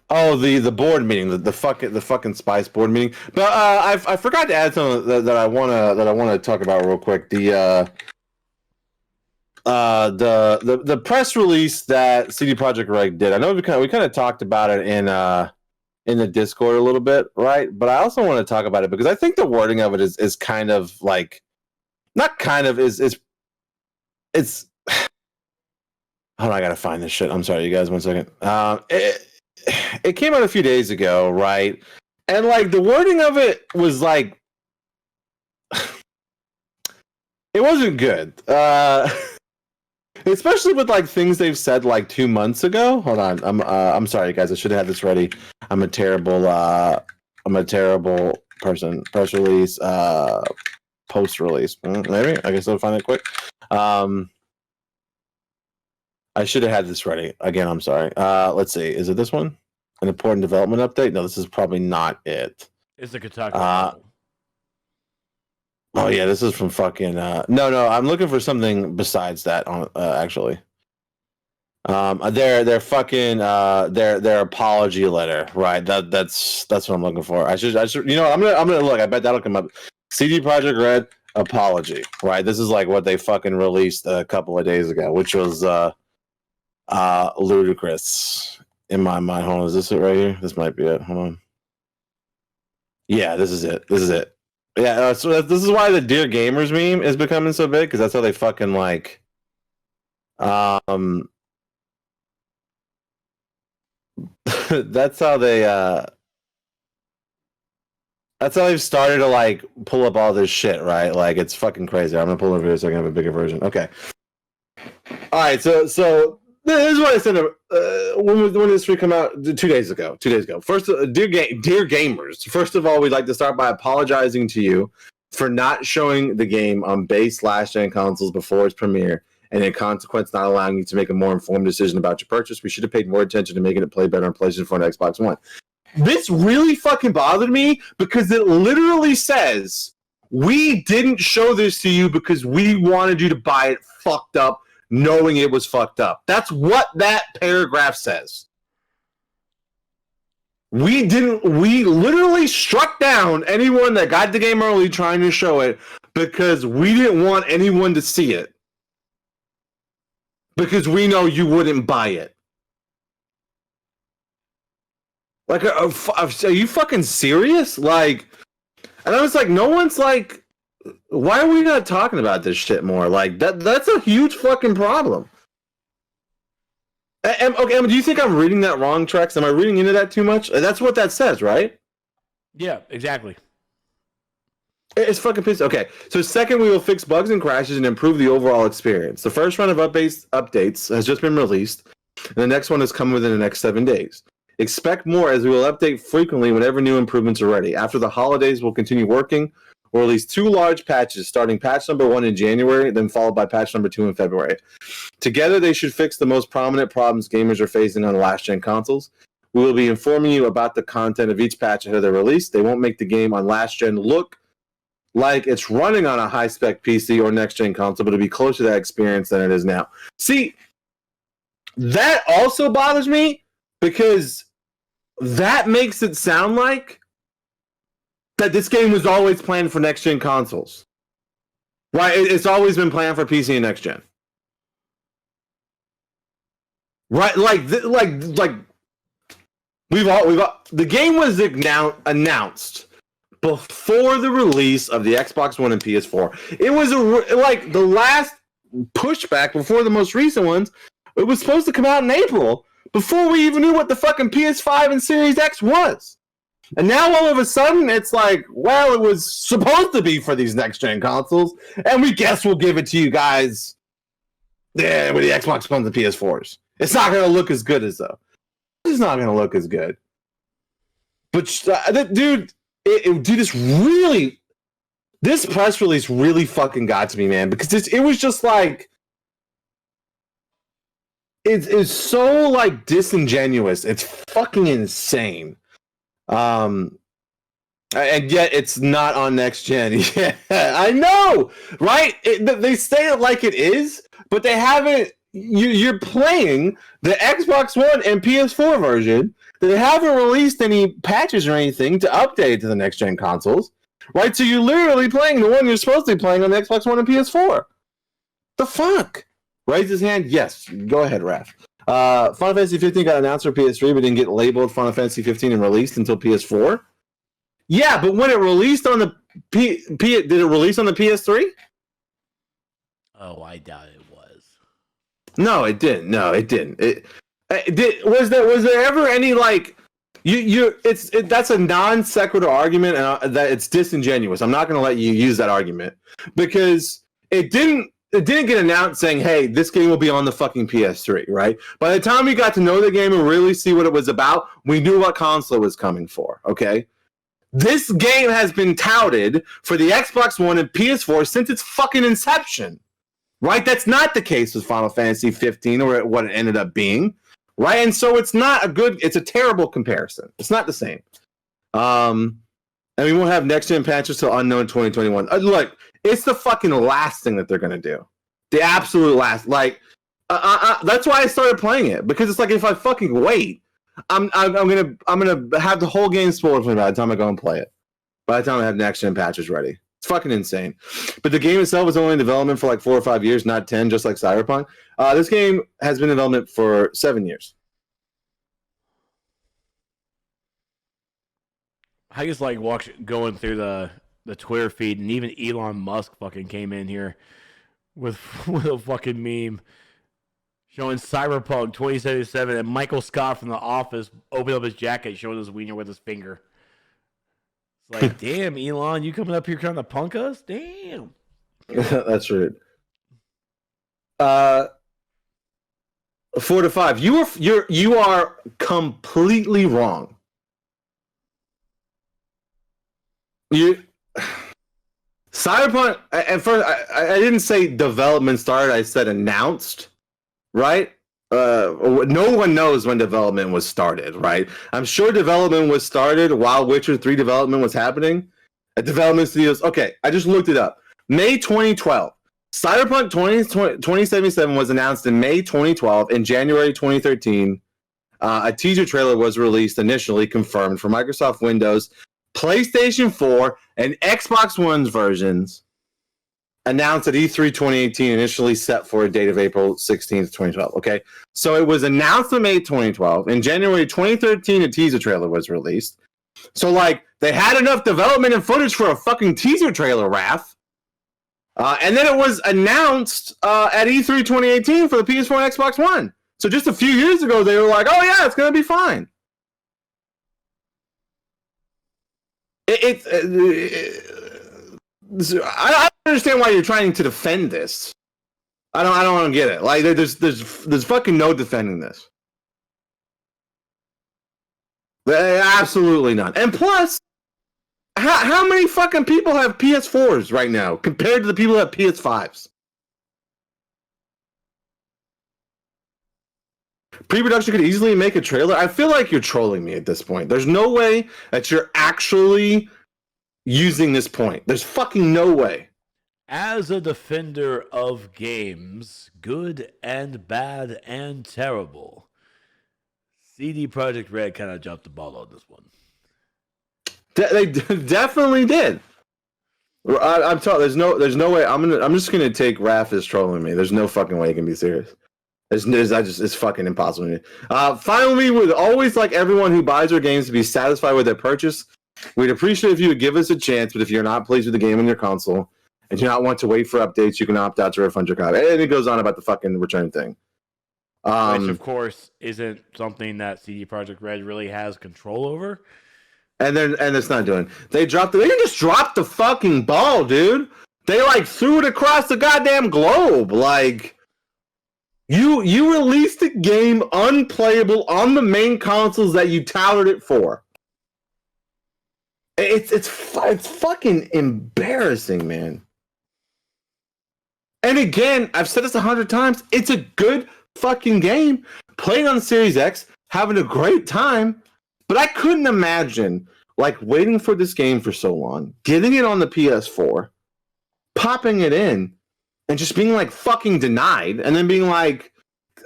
S3: Oh, the board meeting, the fucking Spice board meeting. But I forgot to add something that I wanna talk about real quick. The press release that CD Projekt Red did. I know we kind of talked about it in the Discord a little bit, right? But I also want to talk about it because I think the wording of it is kind of like, not kind of is it's. Hold on, I gotta find this shit. I'm sorry, you guys. 1 second. It came out a few days ago, right? And like the wording of it was like, it wasn't good. Especially with like things they've said like 2 months ago. Hold on, I'm sorry, guys. I should have had this ready. I'm a terrible person. Press release, post release. Maybe I guess I'll find it quick. I should have had this ready. Again, I'm sorry. Let's see. Is it this one? An important development update? No, this is probably not it.
S2: It's the Kotaku.
S3: Oh yeah, this is from fucking. No. I'm looking for something besides that. Actually, their fucking their apology letter, right? That's what I'm looking for. I should. You know, I'm gonna look. I bet that'll come up. CD Projekt Red apology, right? This is like what they fucking released a couple of days ago, which was ludicrous in my mind. Hold on, is this it right here? This might be it. Hold on. Yeah, this is it. Yeah, so this is why the Dear Gamers meme is becoming so big, because that's how they fucking like, that's how they've started to like pull up all this shit, right? Like it's fucking crazy. I'm gonna pull it over here so I can have a bigger version. Okay. All right, so this is what I said. When did this week come out? 2 days ago. 2 days ago. First, dear gamers. First of all, we'd like to start by apologizing to you for not showing the game on base last-gen consoles before its premiere, and in consequence, not allowing you to make a more informed decision about your purchase. We should have paid more attention to making it play better on PlayStation 4 and Xbox One. this really fucking bothered me because it literally says, we didn't show this to you because we wanted you to buy it fucked up, knowing it was fucked up. That's what that paragraph says. We literally struck down anyone that got the game early trying to show it because we didn't want anyone to see it. Because we know you wouldn't buy it. Like, are you fucking serious? Like, and I was like, no one's like, why are we not talking about this shit more? Like, that's a huge fucking problem. Okay, do you think I'm reading that wrong, Trex? Am I reading into that too much? That's what that says, right?
S2: Yeah, exactly.
S3: It's fucking pissed. Okay, so second, we will fix bugs and crashes and improve the overall experience. The first round of updates has just been released, and the next one is coming within the next 7 days. Expect more as we will update frequently whenever new improvements are ready. After the holidays, we'll continue working. We'll release 2 large patches, starting patch number 1 in January, then followed by patch number 2 in February. Together, they should fix the most prominent problems gamers are facing on last-gen consoles. We will be informing you about the content of each patch ahead of their release. They won't make the game on last-gen look like it's running on a high-spec PC or next-gen console, but it'll be closer to that experience than it is now. See, that also bothers me because that makes it sound like that this game was always planned for next-gen consoles. Right? It's always been planned for PC and next-gen. Right? Like the game was announced before the release of the Xbox One and PS4. It was like the last pushback before the most recent ones. It was supposed to come out in April before we even knew what the fucking PS5 and Series X was. And now all of a sudden it's like, well, it was supposed to be for these next-gen consoles, and we guess we'll give it to you guys with the Xbox Ones and PS4s. It's not going to look as good as though. It's not going to look as good. But dude, this press release really fucking got to me, man, because it was just like, it's so like disingenuous. It's fucking insane. And yet it's not on next gen. Yeah, I know, right? They say it like it is, but they haven't. You're playing the Xbox One and PS4 version. They haven't released any patches or anything to update to the next gen consoles, right? So you're literally playing the one you're supposed to be playing on the Xbox One and PS4. The fuck? Raise his hand. Yes, go ahead, Raph. Final Fantasy 15 got announced for PS3, but didn't get labeled Final Fantasy 15 and released until PS4. Yeah, but when it released on the did it release on the PS3?
S2: Oh, I doubt it was.
S3: No, it didn't. No, it didn't. Was there ever any like that's a non sequitur argument, and that it's disingenuous. I'm not going to let you use that argument because it didn't get announced saying, hey, this game will be on the fucking PS3, right? By the time we got to know the game and really see what it was about, we knew what console it was coming for, okay? This game has been touted for the Xbox One and PS4 since its fucking inception, right? That's not the case with Final Fantasy 15 or what it ended up being, right? And so it's a terrible comparison. It's not the same. And we won't have next-gen patches till unknown 2021. Look, it's the fucking last thing that they're gonna do. The absolute last. Like, that's why I started playing it, because it's like if I fucking wait, I'm gonna have the whole game spoiled for me by the time I go and play it. By the time I have next-gen patches ready, it's fucking insane. But the game itself was only in development for like 4 or 5 years, not 10, just like Cyberpunk. This game has been in development for 7 years.
S2: I just like going through the Twitter feed, and even Elon Musk fucking came in here with a fucking meme showing Cyberpunk 2077, and Michael Scott from The Office opened up his jacket, showing his wiener with his finger. It's like, damn, Elon, you coming up here trying to punk us? Damn.
S3: That's right. 4 to 5. You are completely wrong. Cyberpunk, at first, I didn't say development started, I said announced, right? no one knows when development was started, right? I'm sure development was started while Witcher 3 development was happening at development studios. Okay, I just looked it up. May 2012. Cyberpunk 2077 was announced in May 2012. In January 2013, a teaser trailer was released, initially confirmed for Microsoft Windows, PlayStation 4, and Xbox One's versions, announced at E3 2018, initially set for a date of April 16th, 2012. Okay, so it was announced in May 2012. In January 2013, a teaser trailer was released. So, like, they had enough development and footage for a fucking teaser trailer, Raph. And then it was announced at E3 2018 for the PS4 and Xbox One. So just a few years ago, they were like, oh, yeah, it's going to be fine. I don't understand why you're trying to defend this. I don't get it. Like, there's fucking no defending this. Absolutely none. And plus, how many fucking people have PS4s right now compared to the people who have PS5s? Pre-production could easily make a trailer. I feel like you're trolling me at this point. There's no way that you're actually using this point. There's fucking no way.
S2: As a defender of games, good and bad and terrible, CD Projekt Red kind of jumped the ball on this one.
S3: They definitely did. I'm telling. There's no way. I'm just gonna take Raph as trolling me. There's no fucking way he can be serious. It's fucking impossible. Finally, we would always like everyone who buys our games to be satisfied with their purchase. We'd appreciate if you would give us a chance, but if you're not pleased with the game on your console and do not want to wait for updates, you can opt out to refund your copy. And it goes on about the fucking return thing.
S2: Which, of course, isn't something that CD Projekt Red really has control over.
S3: And it's not doing. They didn't just drop the fucking ball, dude. They like threw it across the goddamn globe. Like you released a game unplayable on the main consoles that you touted it for. It's fucking embarrassing, man. And again, I've said this 100 times. It's a good fucking game. Playing on the Series X, having a great time. But I couldn't imagine like waiting for this game for so long, getting it on the PS4, popping it in, and just being like fucking denied, and then being like,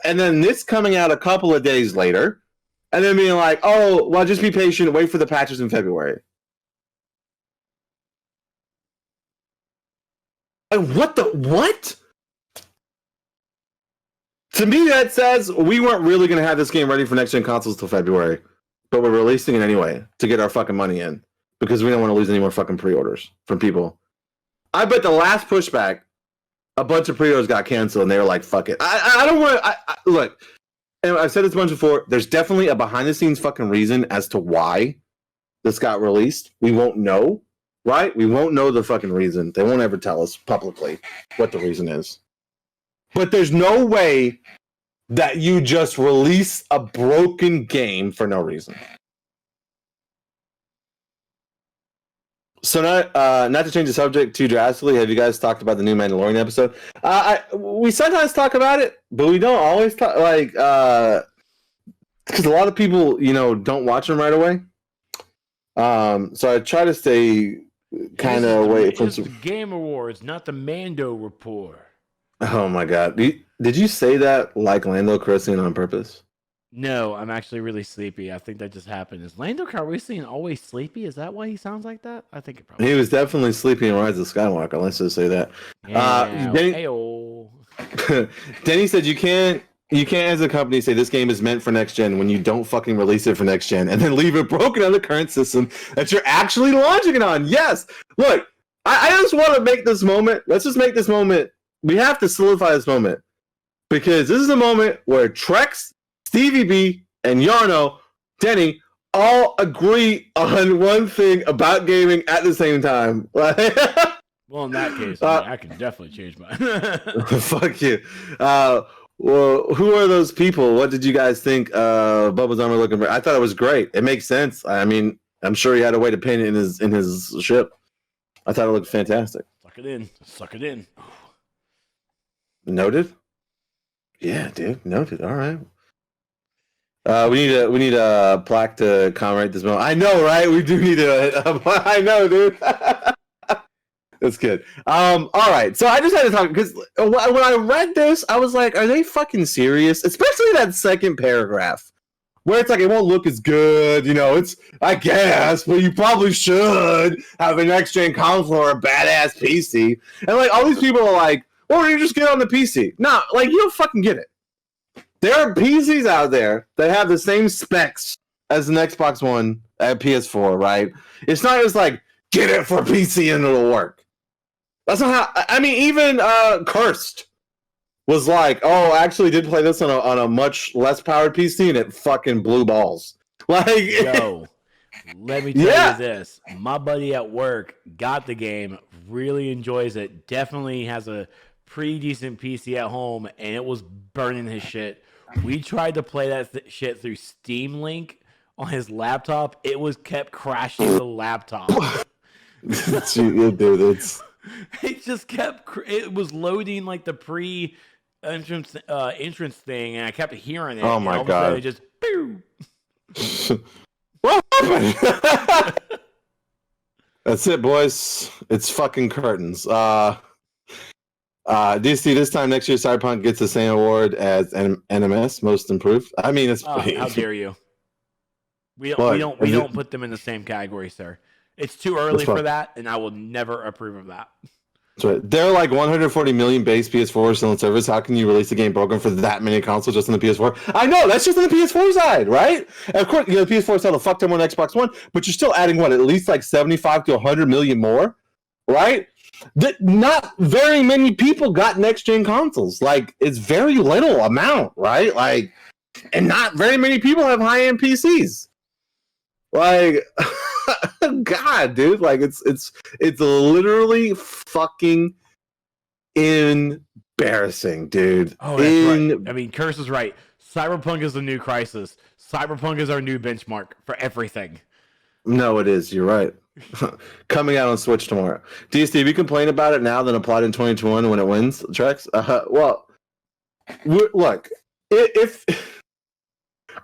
S3: and then this coming out a couple of days later, and then being like, oh, well, just be patient, wait for the patches in February. Like, what? To me, that says we weren't really going to have this game ready for next-gen consoles till February. But we're releasing it anyway to get our fucking money in because we don't want to lose any more fucking pre-orders from people. I bet the last pushback, a bunch of pre-orders got canceled and they were like, fuck it. I don't want to... Look, and I've said this a bunch before, there's definitely a behind-the-scenes fucking reason as to why this got released. We won't know, right? We won't know the fucking reason. They won't ever tell us publicly what the reason is. But there's no way that you just release a broken game for no reason. So not to change the subject too drastically, have you guys talked about the new Mandalorian episode? We sometimes talk about it, but we don't always talk, like, because a lot of people, don't watch them right away. So I try to stay kind of away from
S2: the Game Awards, not the Mando Report.
S3: Oh my god. Did you say that like Lando Calrissian on purpose?
S2: No, I'm actually really sleepy. I think that just happened. Is Lando Calrissian always sleepy? Is that why he sounds like that? I think it probably
S3: He was definitely sleepy in Rise of Skywalker, let's just say that.
S2: Yeah,
S3: Denny said you can't as a company say this game is meant for next gen when you don't fucking release it for next gen and then leave it broken on the current system that you're actually launching it on. Yes. Look, I just want to make this moment. Let's just make this moment. We have to solidify this moment because this is a moment where Trex, Stevie B, and Yarno, Denny, all agree on one thing about gaming at the same time.
S2: Well, in that case, I can definitely change mine.
S3: Fuck you. Well, who are those people? What did you guys think Bubba's armor looking for? I thought it was great. It makes sense. I mean, I'm sure he had a way to paint it in his ship. I thought it looked fantastic.
S2: Suck it in. Suck it in.
S3: Noted. Yeah, dude. Noted. All right. We need a plaque to commemorate this moment. I know, right? We do need I know, dude. That's good. All right. So I just had to talk because when I read this, I was like, are they fucking serious? Especially that second paragraph where it's like, it won't look as good. You know, it's, I guess, but you probably should have a next gen console or a badass PC. And like, all these people are like, well, you just get on the PC. No, like, you don't fucking get it. There are PCs out there that have the same specs as an Xbox One at PS4, right? It's not just like, get it for PC and it'll work. That's not how. I mean, even Cursed was like, "Oh, I actually did play this on a much less powered PC, and it fucking blew balls." Like,
S2: yo, let me tell you this: my buddy at work got the game, really enjoys it, definitely has a pretty decent PC at home, and it was burning his shit. We tried to play that shit through Steam Link on his laptop. It was kept crashing the laptop.
S3: Dude, it's.
S2: It just kept. It was loading like the entrance thing, and I kept hearing it.
S3: Oh my god!
S2: It just. Pew!
S3: What happened? That's it, boys. It's fucking curtains. DC this time next year, Cyberpunk gets the same award as NMS, Most Improved. I mean, it's.
S2: How dare you? We don't put them in the same category, sir. It's too early for that, and I will never approve of that.
S3: That's right. There are like 140 million base PS4 still in service. How can you release a game broken for that many consoles just on the PS4? I know, that's just on the PS4 side, right? And of course, the PS4 side will fuck them on Xbox One, but you're still adding what, at least like 75 to 100 million more, right? Not very many people got next-gen consoles. Like, it's very little amount, right? Like, and not very many people have high-end PCs. Like, God, dude, like it's literally fucking embarrassing, dude.
S2: Oh, that's right. I mean, Curse is right. Cyberpunk is the new crisis. Cyberpunk is our new benchmark for everything.
S3: No, it is. You're right. Coming out on Switch tomorrow. DSD, we complain about it now than applied in 2021 when it wins, Trex? Well, look, if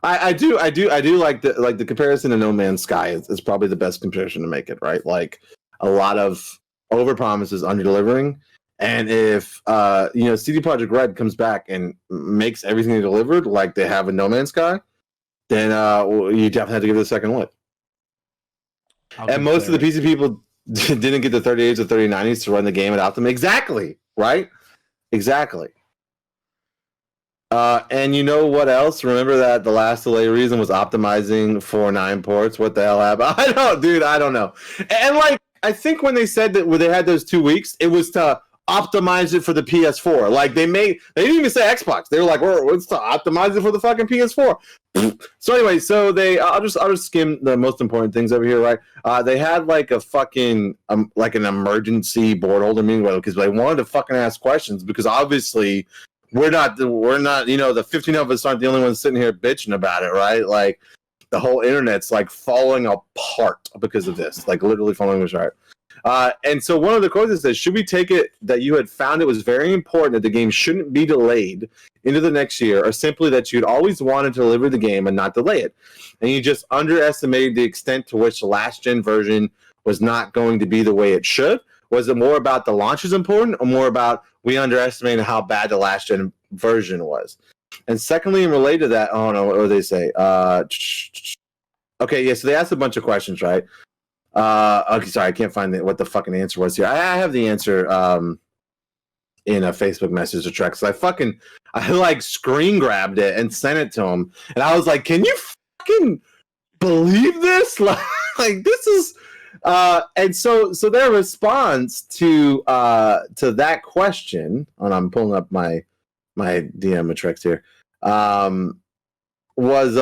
S3: I do like the comparison to No Man's Sky is probably the best comparison to make it, right? Like a lot of over promises, under delivering, and if CD Projekt Red comes back and makes everything they delivered like they have in No Man's Sky, then you definitely have to give it a second look. And most of the PC people didn't get the 3080s or 3090s to run the game without them. Exactly, right? Exactly. And you know what else? Remember that the last delay reason was optimizing for 9 ports? What the hell happened? I don't know. And like, I think when they said that when they had those 2 weeks, it was to optimize it for the PS4. Like they didn't even say Xbox. They were like, well, it's to optimize it for the fucking PS4. So anyway, I'll just skim the most important things over here, right? They had like a fucking like an emergency board holder meeting because they wanted to fucking ask questions because obviously we're not the 15 of us aren't the only ones sitting here bitching about it, right? Like the whole internet's like falling apart because of this, like literally falling apart. And so one of the quotes says, should we take it that you had found it was very important that the game shouldn't be delayed into the next year, or simply that you'd always wanted to deliver the game and not delay it? And you just underestimated the extent to which the last gen version was not going to be the way it should? Was it more about the launch is important, or more about we underestimated how bad the last gen version was? And secondly, and related to that, oh no, what do they say? Okay, yeah, so they asked a bunch of questions, right? Okay, sorry, I can't find what the fucking answer was here. I have the answer in a Facebook message to Trex. So I like screen grabbed it and sent it to him, and I was like, "Can you fucking believe this? Like this is." And so their response to that question, and I'm pulling up my DM with Trex here, was.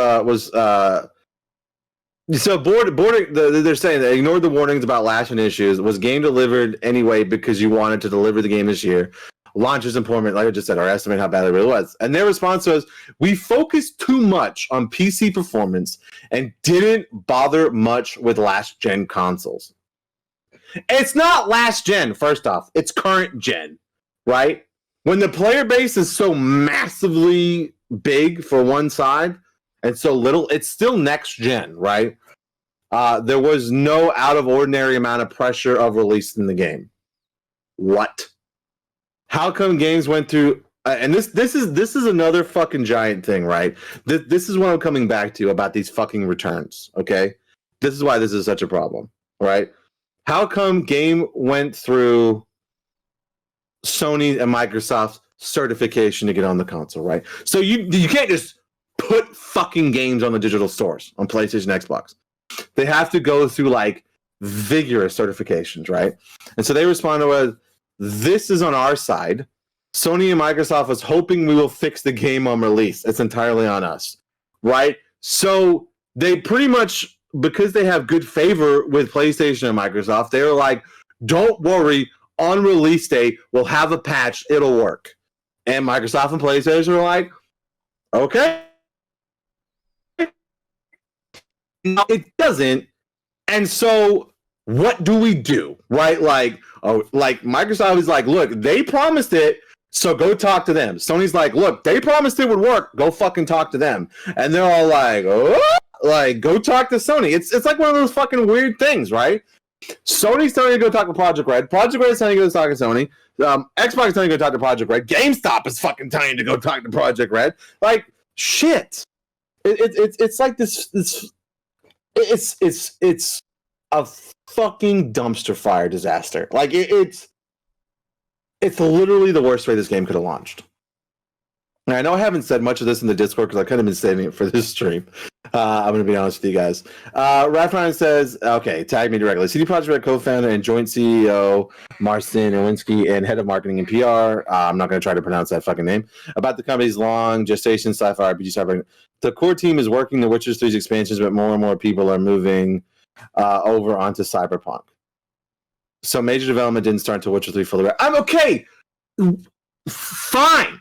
S3: So they're saying they ignored the warnings about last gen issues. Was game delivered anyway because you wanted to deliver the game this year? Launch is important, like I just said, our estimate how bad it really was. And their response was, we focused too much on PC performance and didn't bother much with last gen consoles. It's not last gen, first off. It's current gen, right? when the player base is so massively big for one side and so little, it's still next gen, right? There was no out of ordinary amount of pressure of releasing the game. What? How come games went through? And this is another fucking giant thing, right? This is what I'm coming back to about these fucking returns. Okay, this is why this is such a problem, right? How come game went through Sony and Microsoft's certification to get on the console, right? So you can't just put fucking games on the digital stores on PlayStation, Xbox. They have to go through like vigorous certifications, right? And so they responded with, "This is on our side. Sony and Microsoft is hoping we will fix the game on release. It's entirely on us," right? So they pretty much, because they have good favor with PlayStation and Microsoft, they were like, "Don't worry, on release day, we'll have a patch, it'll work." And Microsoft and PlayStation were like, "Okay." No, it doesn't. And so what do we do, right? Like Microsoft is like, "Look, they promised it, so go talk to them." Sony's like, "Look, they promised it would work. Go fucking talk to them." And they're all like, "Oh, like go talk to Sony." It's like one of those fucking weird things, right? Sony's telling you to go talk to Project Red. Project Red is telling you to go talk to Sony. Xbox is telling you to go talk to Project Red. GameStop is fucking telling you to go talk to Project Red. Like shit. It's like this. It's a fucking dumpster fire disaster. Like it's literally the worst way this game could have launched. And I know I haven't said much of this in the Discord because I could have been saving it for this stream. I'm going to be honest with you guys. Rafran says, okay, tag me directly. CD Projekt Red co-founder and joint CEO Marcin Nowinski and head of marketing and PR. I'm not going to try to pronounce that fucking name. About the company's long gestation sci-fi RPG cyber. The core team is working the Witcher 3's expansions, but more and more people are moving over onto Cyberpunk. So major development didn't start until Witcher 3 fully. I'm okay. Fine.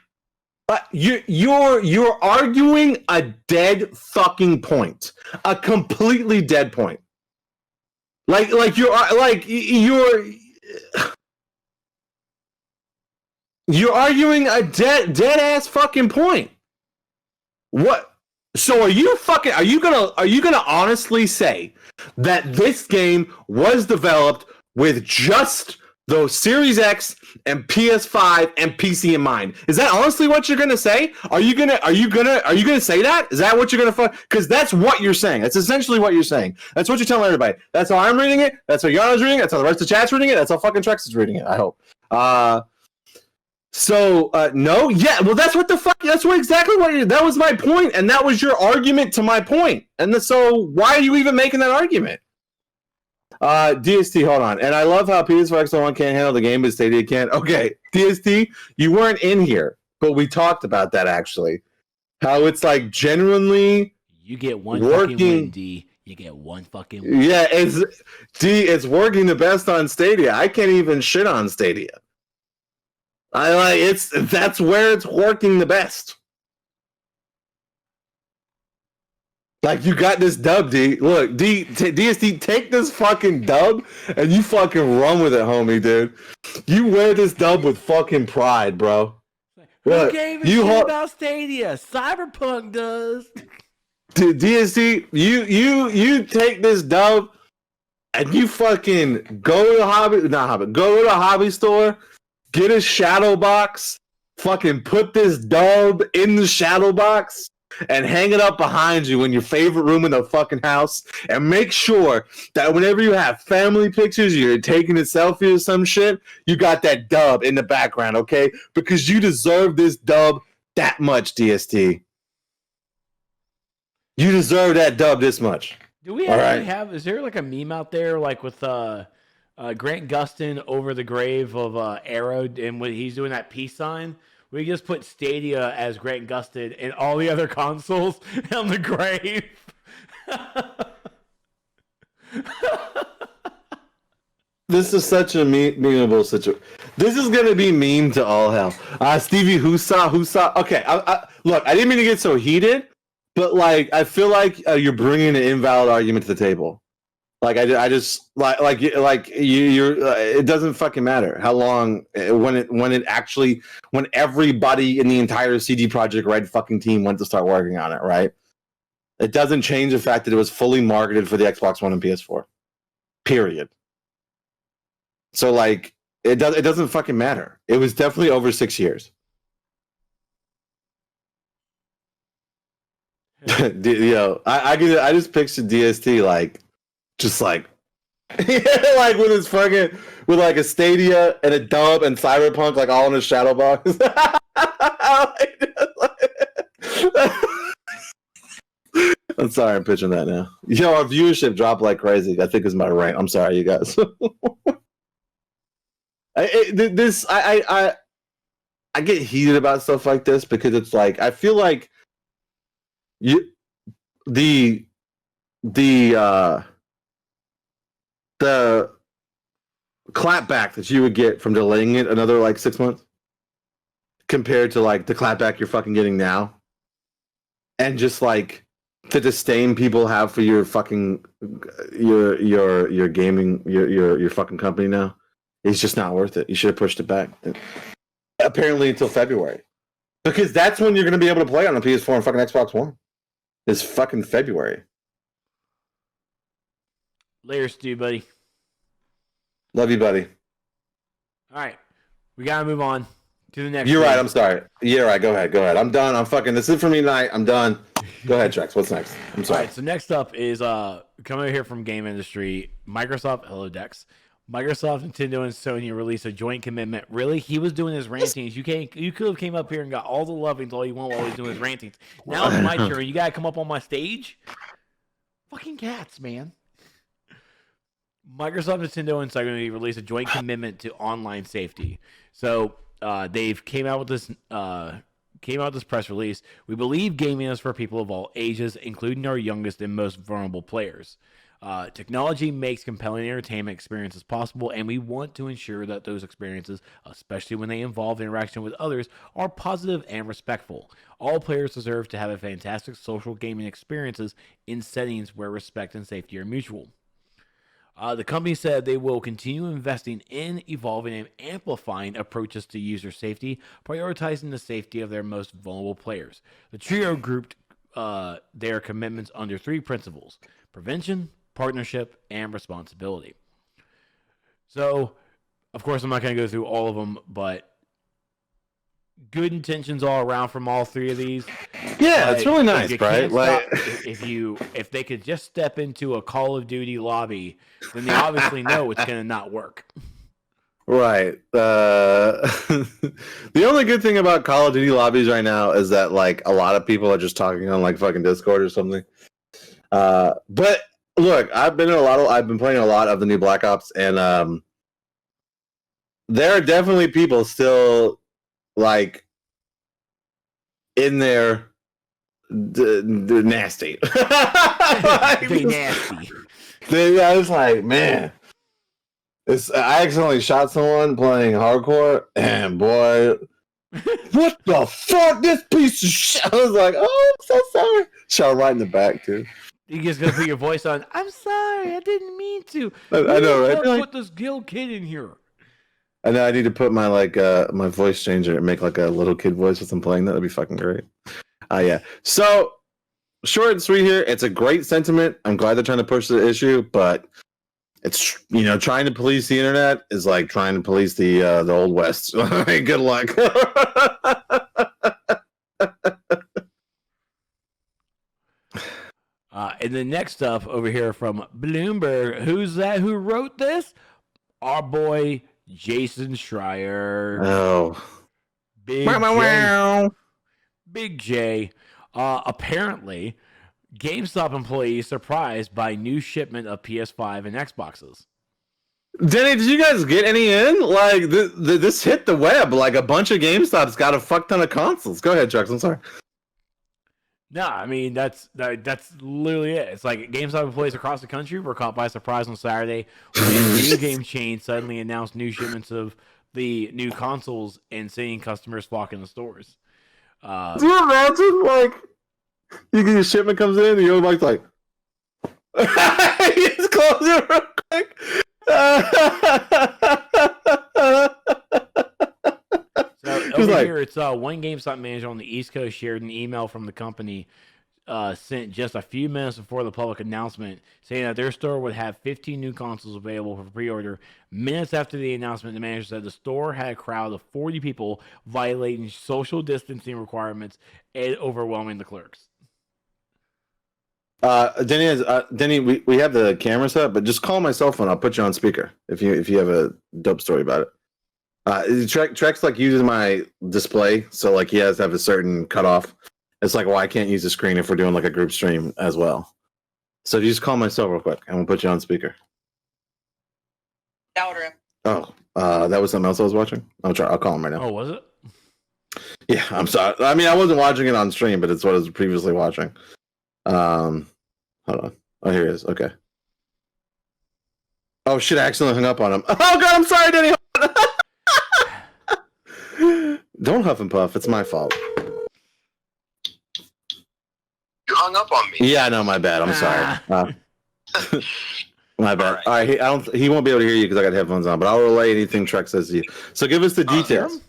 S3: You're arguing a dead fucking point, a completely dead point. You're arguing a dead ass fucking point. What? So are you gonna honestly say that this game was developed with just those Series X and PS5 and PC in mind? Is that honestly what you're gonna say? Are you gonna say that? Is that what you're gonna because that's what you're saying. That's essentially what you're saying. That's what you're telling everybody. That's how I'm reading it. That's how Yana's reading it. That's how the rest of the chat's reading it. That's how fucking Trex is reading it, I hope. No, yeah, well, that's what the fuck. That's what exactly what. That was my point, and that was your argument to my point. And so, why are you even making that argument? DST, hold on. And I love how PS4 XL1 can't handle the game, but Stadia can't. Okay, DST, you weren't in here, but we talked about that actually. How it's like genuinely
S2: you get one fucking win, D. You get one fucking win.
S3: Yeah, it's working the best on Stadia. I can't even shit on Stadia. That's where it's working the best. Like, you got this dub, D. Look, DST, take this fucking dub and you fucking run with it, homie, dude. You wear this dub with fucking pride, bro.
S2: Who gave a shit about Stadia? Cyberpunk does.
S3: DST, you take this dub and you fucking go to the hobby store. Get a shadow box, fucking put this dub in the shadow box, and hang it up behind you in your favorite room in the fucking house, and make sure that whenever you have family pictures, you're taking a selfie or some shit, you got that dub in the background, okay? Because you deserve this dub that much, DST. You deserve that dub this much.
S2: Do we actually have, is there like a meme out there, like with, Grant Gustin over the grave of Arrow, and when he's doing that peace sign, we just put Stadia as Grant Gustin and all the other consoles on the grave.
S3: This is such a memeable situation. This is gonna be meme to all hell. Stevie Husa. Okay, look, I didn't mean to get so heated, but like I feel like you're bringing an invalid argument to the table. Like I just like you're it doesn't fucking matter how long when everybody in the entire CD Projekt Red fucking team went to start working on it, right? It doesn't change the fact that it was fully marketed for the Xbox One and PS4. Period. So like it doesn't fucking matter. It was definitely over 6 years. I just pictured DST like just like like with his fucking with like a Stadia and a dub and Cyberpunk like all in his shadow box. I'm sorry, I'm pitching that now. Our viewership dropped like crazy. I think is my rant. I'm sorry, you guys. I get heated about stuff like this because it's like I feel like the clapback that you would get from delaying it another like 6 months compared to like the clapback you're fucking getting now, and just like the disdain people have for your fucking your gaming your fucking company now is just not worth it. You should have pushed it back apparently until February, because that's when you're going to be able to play on the PS4 and fucking Xbox One. Is fucking February.
S2: Later, Stu, buddy.
S3: Love you, buddy.
S2: All right, we gotta move on to the next.
S3: You're right. I'm sorry. You're right. Go ahead. I'm done. I'm fucking. This is for me tonight. I'm done. Go ahead, Trex. What's next? I'm sorry.
S2: All right. So next up is coming here from game industry. Microsoft. Hello, Dex. Microsoft, Nintendo, and Sony released a joint commitment. Really, he was doing his rantings. You could have came up here and got all the lovings all you want while he was doing his rantings. Now it's my turn. You gotta come up on my stage. Fucking cats, man. Microsoft, Nintendo, and Sony released a joint commitment to online safety. So they've came out with this press release. We believe gaming is for people of all ages, including our youngest and most vulnerable players. Technology makes compelling entertainment experiences possible, and we want to ensure that those experiences, especially when they involve interaction with others, are positive and respectful. All players deserve to have a fantastic social gaming experiences in settings where respect and safety are mutual. The company said they will continue investing in evolving and amplifying approaches to user safety, prioritizing the safety of their most vulnerable players. The trio grouped their commitments under 3 principles: prevention, partnership, and responsibility. So, of course, I'm not going to go through all of them, but good intentions all around from all 3 of these.
S3: Yeah, it's really nice, right? Like,
S2: if they could just step into a Call of Duty lobby, then they obviously know it's going to not work.
S3: Right. The only good thing about Call of Duty lobbies right now is that like a lot of people are just talking on like fucking Discord or something. But look, I've been playing a lot of the new Black Ops, and there are definitely people still like in there. They're nasty.
S2: They nasty.
S3: I was like, man, I accidentally shot someone playing hardcore, and boy, what the fuck? This piece of shit. I was like, oh, I'm so sorry. Shot right in the back too.
S2: You just gonna put your voice on. I'm sorry, I didn't mean to.
S3: I know, right?
S2: Put this Gil kid in here.
S3: I know. I need to put my my voice changer and make like a little kid voice as I'm playing. That'd be fucking great. Yeah. So short and sweet here. It's a great sentiment. I'm glad they're trying to push the issue, but it's trying to police the internet is like trying to police the old west. Good luck.
S2: And the next up over here from Bloomberg, who's that? Who wrote this? Our boy Jason Schreier.
S3: Oh,
S2: Big J. Big J. Apparently, GameStop employees surprised by new shipment of PS5 and Xboxes.
S3: Denny, did you guys get any in? Like this hit the web. Like a bunch of GameStops got a fuck ton of consoles. Go ahead, Chucks. I'm sorry.
S2: No, I mean that's literally it. It's like GameStop employees across the country were caught by surprise on Saturday when a video game chain suddenly announced new shipments of the new consoles and seeing customers flock in the stores.
S3: Do you imagine like your shipment comes in and you're like, you just close your
S2: it's one GameStop manager on the East Coast shared an email from the company sent just a few minutes before the public announcement saying that their store would have 15 new consoles available for pre-order. Minutes after the announcement, the manager said the store had a crowd of 40 people violating social distancing requirements and overwhelming the clerks.
S3: Denny, we have the camera set, but just call my cell phone. I'll put you on speaker if you have a dope story about it. Trex like uses my display, so like he has to have a certain cutoff. It's like, well, I can't use the screen if we're doing like a group stream as well. So if you just call my cell real quick, and we'll put you on speaker.
S4: Louder.
S3: Oh, that was something else I was watching. I'll call him right now.
S2: Oh, was it?
S3: Yeah, I'm sorry. I mean, I wasn't watching it on stream, but it's what I was previously watching. Hold on. Oh, here it is. Okay. Oh shit! I accidentally hung up on him. Oh god, I'm sorry, Denny. Don't huff and puff. It's my fault.
S4: You hung up on me.
S3: Yeah, no, my bad. I'm sorry. My bad. All right, he won't be able to hear you because I got headphones on, but I'll relay anything Truck says to you. So give us the details.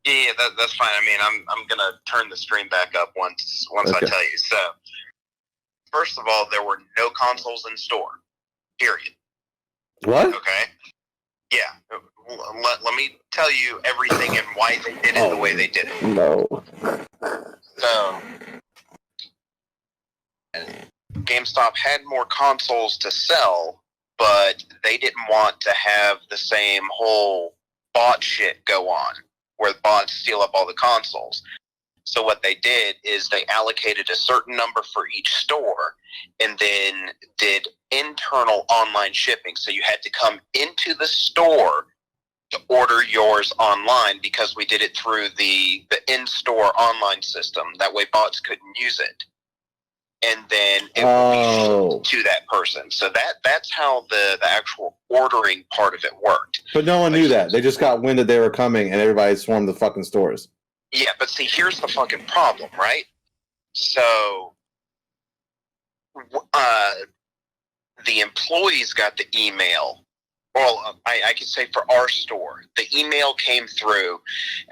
S4: Yeah, that's fine. I mean, I'm gonna turn the stream back up once okay. I tell you. So, first of all, there were no consoles in store. Period.
S3: What?
S4: Okay. Yeah. Let me tell you everything and why they did it the way they did it.
S3: No.
S4: So, GameStop had more consoles to sell, but they didn't want to have the same whole bot shit go on, where bots steal up all the consoles. So what they did is they allocated a certain number for each store and then did internal online shipping. So you had to come into the store to order yours online because we did it through the in-store online system. That way bots couldn't use it. And then it would be shipped to that person. So that's how the actual ordering part of it worked.
S3: But no one knew that. They just got wind that they were coming and everybody swarmed the fucking stores.
S4: Yeah, but see, here's the fucking problem, right? So, the employees got the email. Well, I could say for our store, the email came through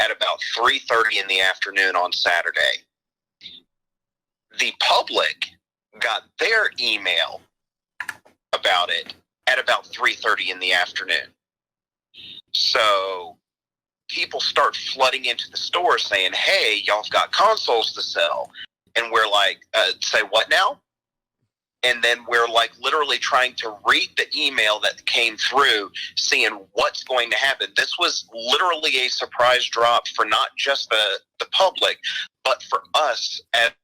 S4: at about 3:30 in the afternoon on Saturday. The public got their email about it at about 3:30 in the afternoon. So people start flooding into the store saying, hey, y'all've got consoles to sell. And we're like, say what now? And then we're like literally trying to read the email that came through, seeing what's going to happen. This was literally a surprise drop for not just the public, but for us at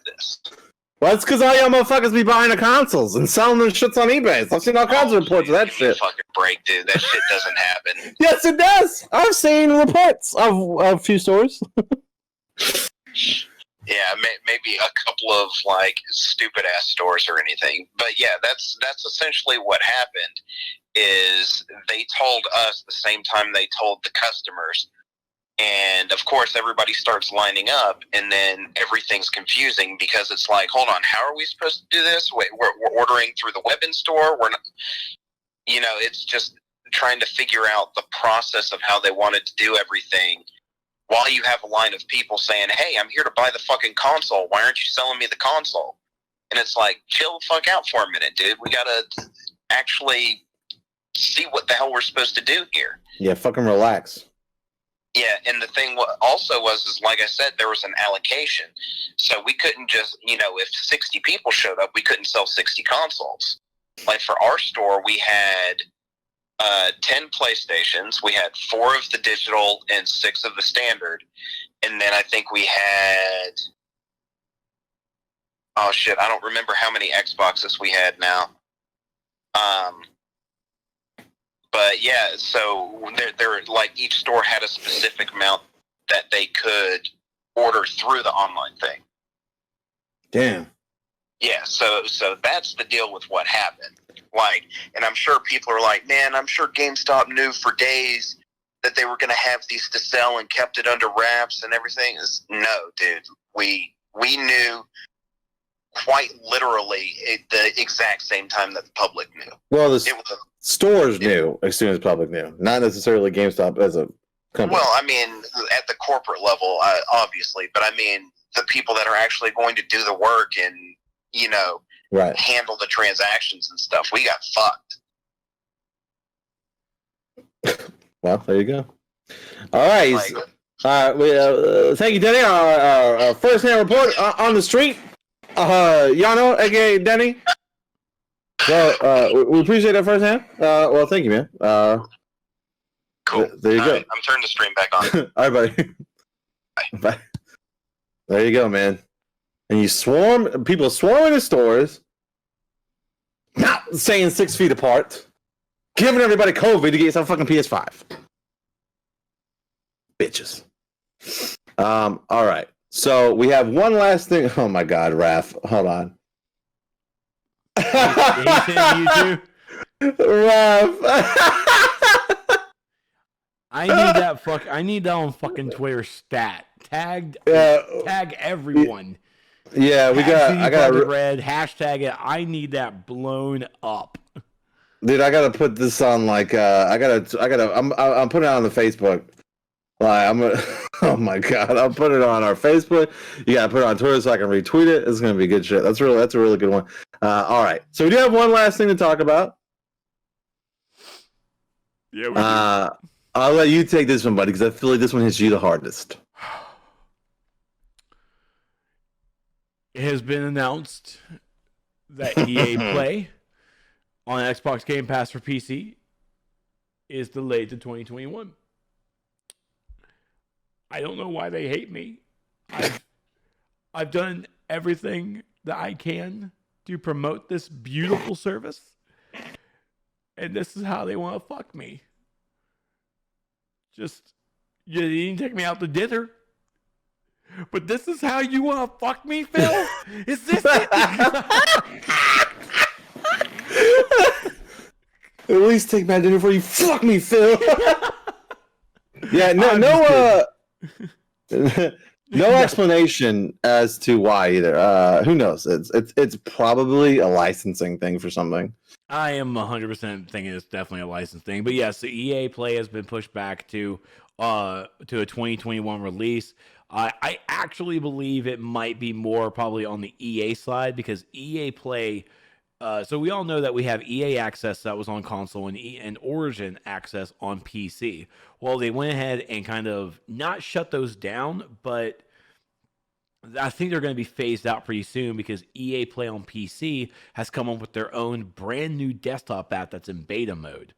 S4: this.
S3: Well, that's because all y'all motherfuckers be buying the consoles and selling them shits on eBay. So I've seen all kinds of reports of that shit.
S4: Fucking break, dude. That shit doesn't happen.
S3: Yes, it does. I've seen reports of a few stores.
S4: Yeah, maybe a couple of like stupid ass stores or anything. But yeah, that's essentially what happened. Is they told us the same time they told the customers. And, of course, everybody starts lining up, and then everything's confusing because it's like, hold on, how are we supposed to do this? Wait, we're ordering through the web in store? We're not, it's just trying to figure out the process of how they wanted to do everything while you have a line of people saying, hey, I'm here to buy the fucking console. Why aren't you selling me the console? And it's like, chill the fuck out for a minute, dude. We got to actually see what the hell we're supposed to do here.
S3: Yeah, fucking relax.
S4: Yeah, and the thing also was, like I said, there was an allocation. So we couldn't just, if 60 people showed up, we couldn't sell 60 consoles. Like for our store, we had 10 PlayStations. We had 4 of the digital and 6 of the standard. And then I think we had... Oh, shit, I don't remember how many Xboxes we had now. But yeah, so they're like each store had a specific amount that they could order through the online thing.
S3: Damn.
S4: Yeah, so that's the deal with what happened. Like, and I'm sure people are like, man, I'm sure GameStop knew for days that they were going to have these to sell and kept it under wraps and everything. No, dude, we knew quite literally at the exact same time that the public knew.
S3: Well,
S4: it was
S3: Stores knew as soon as public knew, not necessarily GameStop as a company.
S4: Well, I mean, at the corporate level, obviously, but I mean, the people that are actually going to do the work and,
S3: right,
S4: handle the transactions and stuff, we got fucked.
S3: Well, there you go. All right. Thank you, Denny. Our first-hand report on the street. Yano, aka Denny. Well, we appreciate that firsthand. Well, thank you, man.
S4: Cool.
S3: There you go.
S4: Right, I'm turning the stream back on.
S3: All right, buddy. Bye. There you go, man. And people swarm into stores, not saying 6 feet apart, giving everybody COVID to get some fucking PS5. Bitches. All right. So we have one last thing. Oh my God, Raph. Hold on.
S2: You too?
S3: Raph.
S2: I need that on fucking Twitter stat. Tag everyone.
S3: Yeah, I got
S2: red hashtag it. I need that blown up.
S3: Dude, I gotta put this on I'm putting it on the Facebook. Oh my God, I'll put it on our Facebook. You gotta put it on Twitter so I can retweet it. It's gonna be good shit. That's a really good one. All right, so we do have one last thing to talk about.
S2: Yeah, we do.
S3: I'll let you take this one, buddy, because I feel like this one hits you the hardest.
S2: It has been announced that EA Play on Xbox Game Pass for PC is delayed to 2021. I don't know why they hate me. I've done everything that I can to promote this beautiful service, and this is how they want to fuck me. Just, you didn't take me out to dinner, but this is how you want to fuck me, Phil? Is this it?
S3: At least take my dinner before you fuck me, Phil. Yeah, no explanation as to why either. Who knows? It's probably a licensing thing for something.
S2: I am 100% thinking it's definitely a license thing. But yes, the EA Play has been pushed back to a 2021 release. I actually believe it might be more probably on the EA side, because EA Play. So we all know that we have EA Access that was on console and Origin Access on PC. Well, they went ahead and kind of not shut those down, but I think they're going to be phased out pretty soon, because EA Play on PC has come up with their own brand new desktop app that's in beta mode.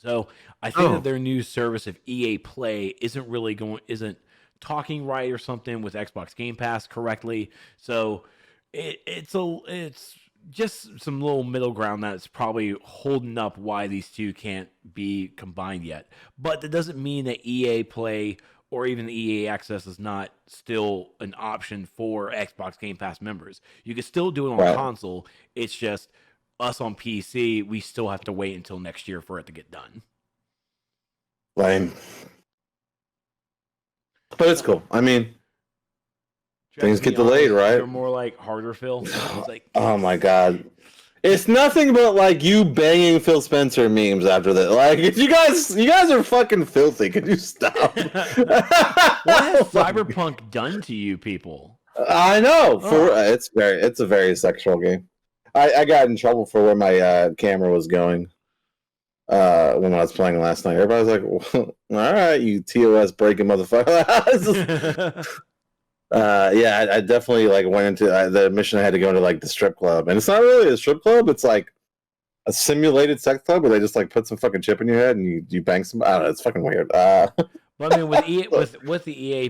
S2: So I think that their new service of EA Play isn't talking right or something with Xbox Game Pass correctly. So it's just some little middle ground that's probably holding up why these two can't be combined yet. But that doesn't mean that EA Play or even the EA Access is not still an option for Xbox Game Pass members. You can still do it on console. It's just us on PC, we still have to wait until next year for it to get done.
S3: Lame. But it's cool. I mean, things get delayed, right?
S2: You're more like harder, Phil. It's like,
S3: oh my God. It's nothing but like you banging Phil Spencer memes after that. Like, you guys are fucking filthy. Could you stop?
S2: What has Cyberpunk done to you people?
S3: I know. It's a very sexual game. I got in trouble for where my camera was going when I was playing last night. Everybody was like, well, all right, you TOS breaking motherfucker. Yeah, I definitely went into the mission. I had to go into the strip club, and it's not really a strip club. It's like a simulated sex club where they just put some fucking chip in your head and you bang some. I don't know. It's fucking weird.
S2: But I mean, with the EA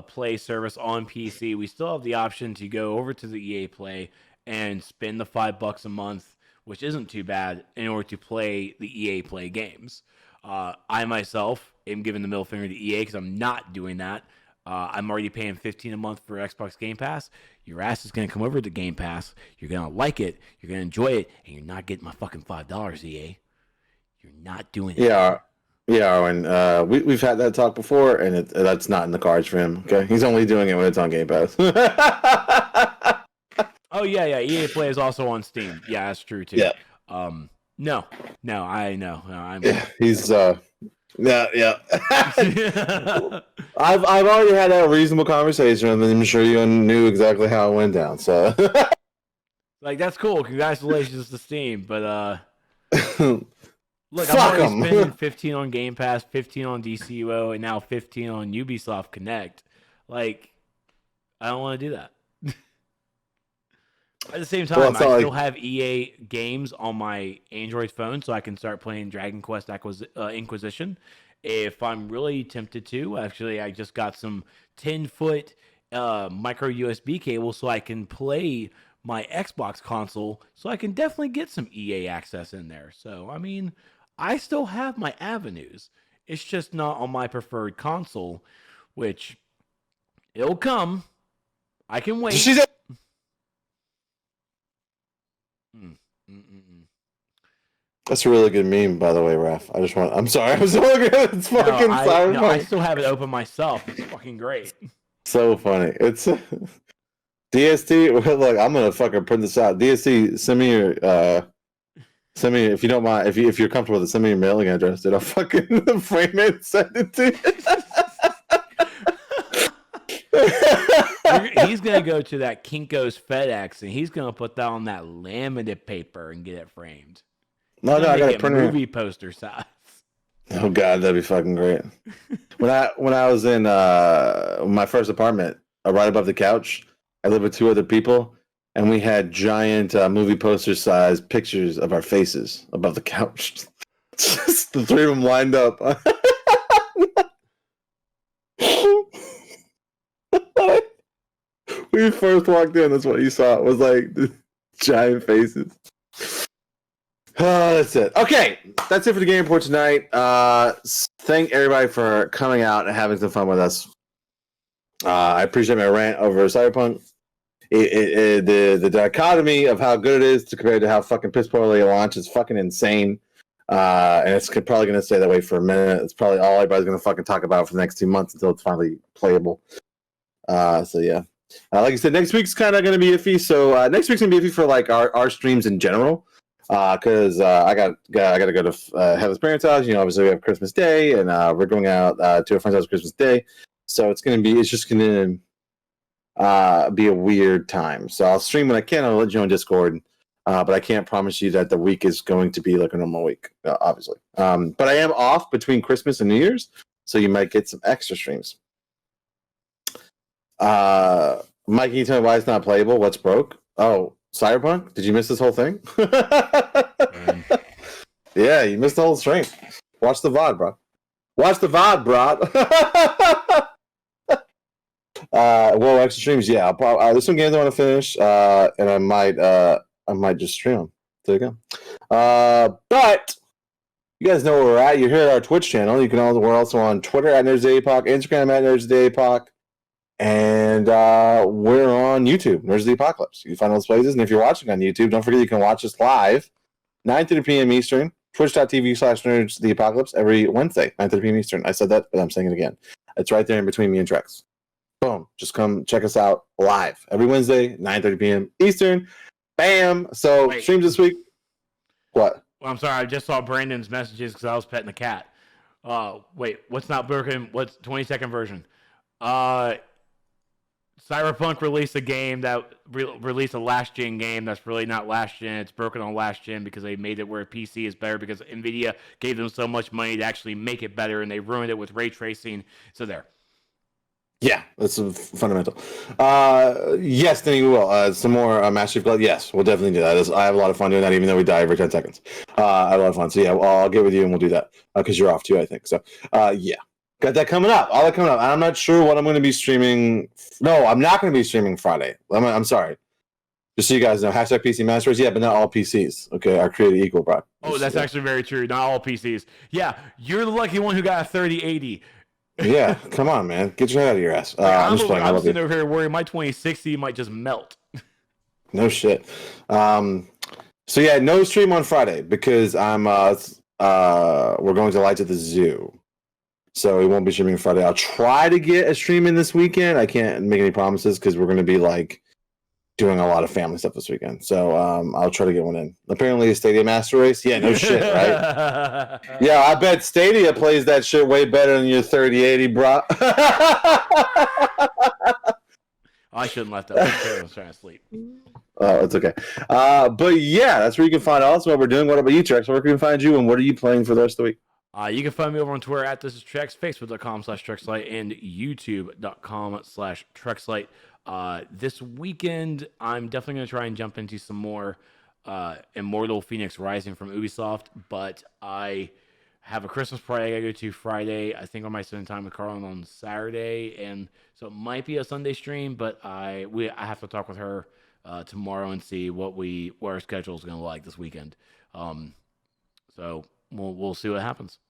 S2: Play service on PC, we still have the option to go over to the EA Play and spend the $5 a month, which isn't too bad, in order to play the EA Play games. I myself am giving the middle finger to EA because I'm not doing that. I'm already paying $15 a month for Xbox Game Pass. Your ass is going to come over to Game Pass. You're going to like it. You're going to enjoy it. And you're not getting my fucking $5, EA. You're not doing it.
S3: Yeah, and we've had that talk before, and that's not in the cards for him. Okay, he's only doing it when it's on Game Pass.
S2: Oh, yeah. EA Play is also on Steam. Yeah, that's true, too.
S3: Yeah.
S2: No, I know. No, I'm.
S3: Yeah, he's yeah. I've already had that reasonable conversation, and I'm sure you knew exactly how it went down. So,
S2: like, that's cool. Congratulations to Steam, but look,
S3: fuck
S2: I'm already
S3: 'em.
S2: spending 15 on Game Pass, 15 on DCUO, and now 15 on Ubisoft Connect. Like, I don't want to do that. At the same time, I still have EA games on my Android phone, so I can start playing Dragon Quest Inquisition. If I'm really tempted to, actually, I just got some 10-foot micro USB cable so I can play my Xbox console, so I can definitely get some EA access in there. So, I mean, I still have my avenues. It's just not on my preferred console, which it'll come. I can wait.
S3: That's a really good meme, by the way, Raph. I'm sorry. I'm so good. It's fucking Cyberpunk.
S2: No, I still have it open myself. It's fucking great.
S3: So funny. It's DST. Look, I'm gonna fucking print this out. DST, send me if you don't mind. If you're comfortable with it, send me your mailing address. Dude, I'll fucking frame it and send it to
S2: you. He's gonna go to that Kinko's FedEx and he's gonna put that on that laminate paper and get it framed.
S3: No, I got a printer.
S2: Movie poster size.
S3: Oh god, that'd be fucking great. When I was in my first apartment, right above the couch, I lived with two other people, and we had giant movie poster size pictures of our faces above the couch. Just the three of them lined up. When you first walked in, that's what you saw. It was like the giant faces. That's it. Okay, that's it for the game report tonight. Thank everybody for coming out and having some fun with us. I appreciate my rant over Cyberpunk. The dichotomy of how good it is compared to how fucking piss poorly it launched is fucking insane. And it's probably going to stay that way for a minute. It's probably all everybody's going to fucking talk about for the next 2 months until it's finally playable. So yeah. Like I said, next week's kind of going to be iffy. So next week's going to be iffy for like our streams in general. Because I got to go to Heather's parents' house. You know, obviously we have Christmas Day, and we're going out to a friend's house Christmas Day. So it's just going to be a weird time. So I'll stream when I can. I'll let you know on Discord, but I can't promise you that the week is going to be like a normal week, obviously. But I am off between Christmas and New Year's, so you might get some extra streams. Mike, can you tell me why it's not playable? What's broke? Oh. Cyberpunk? Did you miss this whole thing? Yeah, you missed the whole stream. Watch the VOD, bro. Well, extra streams, yeah. There's some games I want to finish, and I might just stream them. There you go. But you guys know where we're at. You're here at our Twitch channel. We're also on Twitter at NerdsDayPoc, Instagram at NerdsDayPoc. And we're on YouTube, Nerds of the Apocalypse. You can find those places. And if you're watching on YouTube, don't forget you can watch us live, 9:30 p.m. Eastern, twitch.tv/Nerds of the Apocalypse every Wednesday, 9:30 p.m. Eastern. I said that, but I'm saying it again. It's right there in between me and Trex. Boom. Just come check us out live every Wednesday, 9:30 p.m. Eastern. Bam. So streams this week. What?
S2: Well, I'm sorry. I just saw Brandon's messages because I was petting the cat. Wait. What's not broken? What's 20-second version? Cyberpunk released a game that released a last-gen game that's really not last-gen. It's broken on last-gen because they made it where PC is better because NVIDIA gave them so much money to actually make it better, and they ruined it with ray tracing. So there.
S3: Yeah, that's fundamental. Yes, then we will. Some more Master Chief Blood. Yes, we'll definitely do that. I have a lot of fun doing that, even though we die every 10 seconds. I have a lot of fun. So yeah, I'll get with you and we'll do that because you're off too, I think. So yeah. Got that coming up. All that coming up. I'm not sure what I'm going to be streaming. No, I'm not going to be streaming Friday. I'm sorry. Just so you guys know, hashtag PC Masters. Yeah, but not all PCs. Okay, are created equal, bro.
S2: Oh, that's actually very true. Not all PCs. Yeah, you're the lucky one who got a 3080.
S3: Yeah, come on, man. Get your head out of your ass. I'm just playing.
S2: I'm sitting over here worried my 2060 might just melt.
S3: No shit. So yeah, no stream on Friday because we're going to Lights at the Zoo. So we won't be streaming Friday. I'll try to get a stream in this weekend. I can't make any promises because we're going to be like doing a lot of family stuff this weekend. So I'll try to get one in. Apparently a Stadia Master Race. Yeah, no shit, right? Yeah, I bet Stadia plays that shit way better than your 3080, bro.
S2: I shouldn't let that. I was trying to sleep.
S3: Oh, it's okay. But yeah, that's where you can find us, what we're doing. What about you, Trex? Where can we find you, and what are you playing for the rest of the week?
S2: You can find me over on Twitter at This Is Trex, Facebook.com/TrexLight, and YouTube.com/TrexLight. This weekend, I'm definitely going to try and jump into some more Immortal Phoenix Rising from Ubisoft, but I have a Christmas party I got to go to Friday. I think I might spend time with Carlin on Saturday, and so it might be a Sunday stream, but I have to talk with her tomorrow and see what our schedule is going to look like this weekend. So we'll see what happens.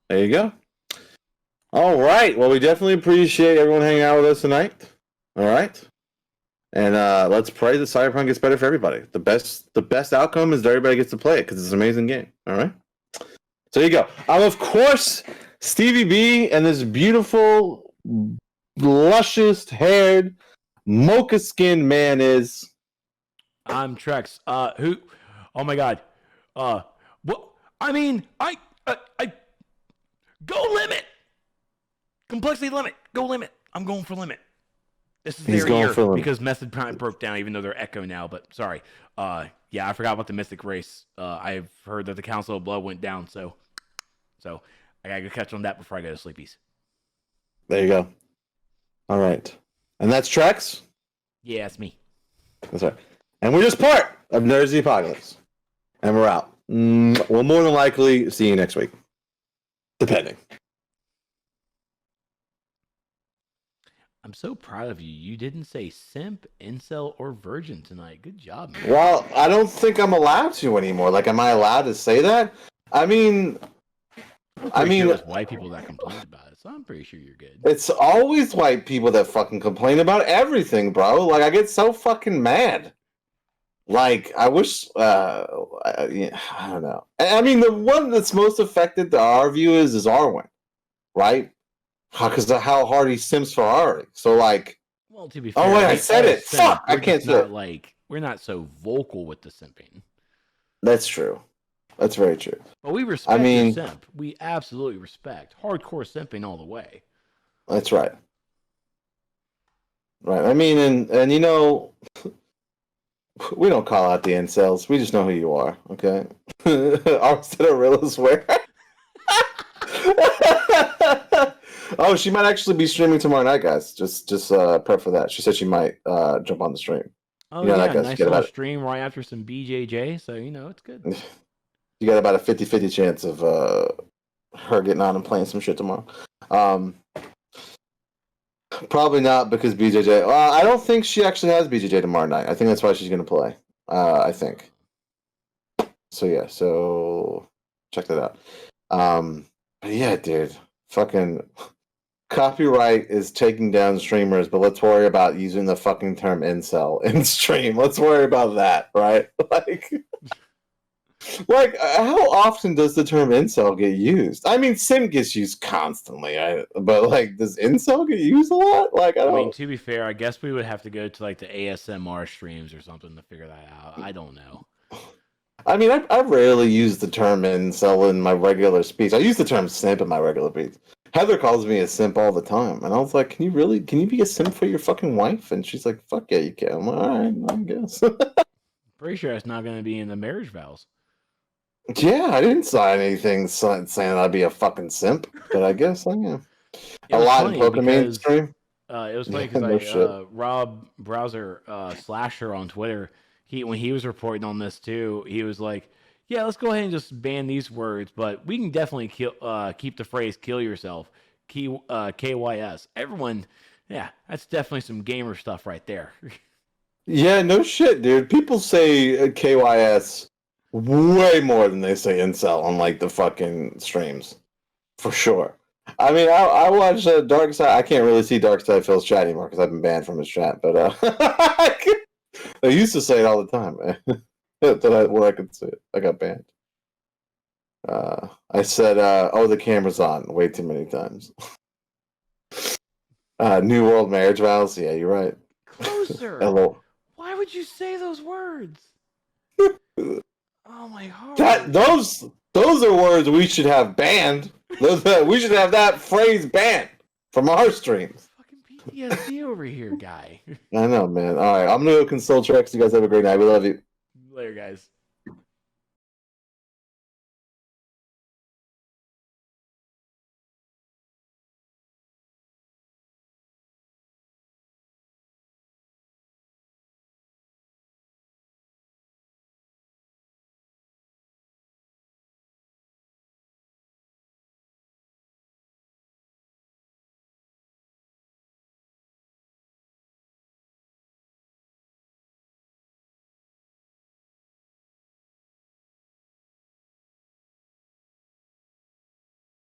S3: There you go. All right. Well, we definitely appreciate everyone hanging out with us tonight. All right. And let's pray that Cyberpunk gets better for everybody. The best outcome is that everybody gets to play it because it's an amazing game. All right. So there you go. Of course, Stevie B and this beautiful, luscious-haired, mocha-skinned man is.
S2: I'm Trex. Who? Oh my God. What? I mean, I go limit. Complexity limit. Go limit. I'm going for limit. This is their year because Method Prime broke down, even though they're Echo now. But sorry. Yeah, I forgot about the Mythic race. I've heard that the Council of Blood went down, so I gotta go catch on that before I go to sleepies.
S3: There you go. All right, and that's Trex.
S2: Yeah, it's me.
S3: That's right. And we're just part of Nerds the Apocalypse, and we're out. We'll more than likely see you next week, depending.
S2: I'm so proud of you. You didn't say simp, incel, or virgin tonight. Good job, man.
S3: Well, I don't think I'm allowed to anymore. Like, am I allowed to say that? I mean,
S2: sure it's white people that complain about it, so I'm pretty sure you're good.
S3: It's always white people that fucking complain about everything, bro. Like, I get so fucking mad. Like, I wish, I don't know. I mean, the one that's most affected to our view is Arwen, right? Because of how hard he simps for Ari. So, like...
S2: Well, to be fair...
S3: Oh, wait, I said it! Fuck! I can't say it.
S2: Like, we're not so vocal with the simping.
S3: That's true. That's very true.
S2: But we respect the simp. We absolutely respect. Hardcore simping all the way.
S3: That's right. Right. I mean, and you know... We don't call out the incels. We just know who you are, okay? Instead of real swear. Oh, she might actually be streaming tomorrow night, guys. Just prep for that. She said she might jump on the stream.
S2: Oh, yeah, nice little stream right after some BJJ, so, it's good.
S3: You got about a 50-50 chance of her getting on and playing some shit tomorrow. Probably not because BJJ... Well, I don't think she actually has BJJ tomorrow night. I think that's why she's going to play. I think. So, yeah. So, check that out. But yeah, dude. Fucking... Copyright is taking down streamers, but let's worry about using the fucking term incel in stream. Let's worry about that, right? Like, how often does the term incel get used? I mean, sim gets used constantly, but like, does incel get used a lot? Like, I mean,
S2: to be fair, I guess we would have to go to like the ASMR streams or something to figure that out. I don't know.
S3: I mean, I rarely use the term incel in my regular speech. I use the term simp in my regular speech. Heather calls me a simp all the time, and I was like, can you be a simp for your fucking wife? And she's like, fuck yeah, you can. I'm like, all right, I guess.
S2: Pretty sure it's not going to be in the marriage vows.
S3: Yeah, I didn't sign anything saying that I'd be a fucking simp, but I guess I am. A lot in Pokemon stream.
S2: It was funny because Rob Browser Slasher on Twitter, when he was reporting on this too, he was like, yeah, let's go ahead and just ban these words, but we can definitely keep the phrase "kill yourself," KYS. Everyone, yeah, that's definitely some gamer stuff right there.
S3: Yeah, no shit, dude. People say KYS way more than they say incel on like the fucking streams, for sure. I mean, I watch Dark Side. I can't really see Dark Side Phil's chat anymore because I've been banned from his chat, but I used to say it all the time, man. Where I could say it. I got banned. I said, oh, the camera's on way too many times. New World Marriage Vows? Yeah, you're right.
S2: Closer.
S3: Hello.
S2: Why would you say those words? Oh my heart.
S3: Those are words we should have banned. We should have that phrase banned from our streams.
S2: Fucking PTSD over here, guy.
S3: I know, man. All right, I'm gonna go consult tracks. You guys have a great night. We love you.
S2: Later, guys.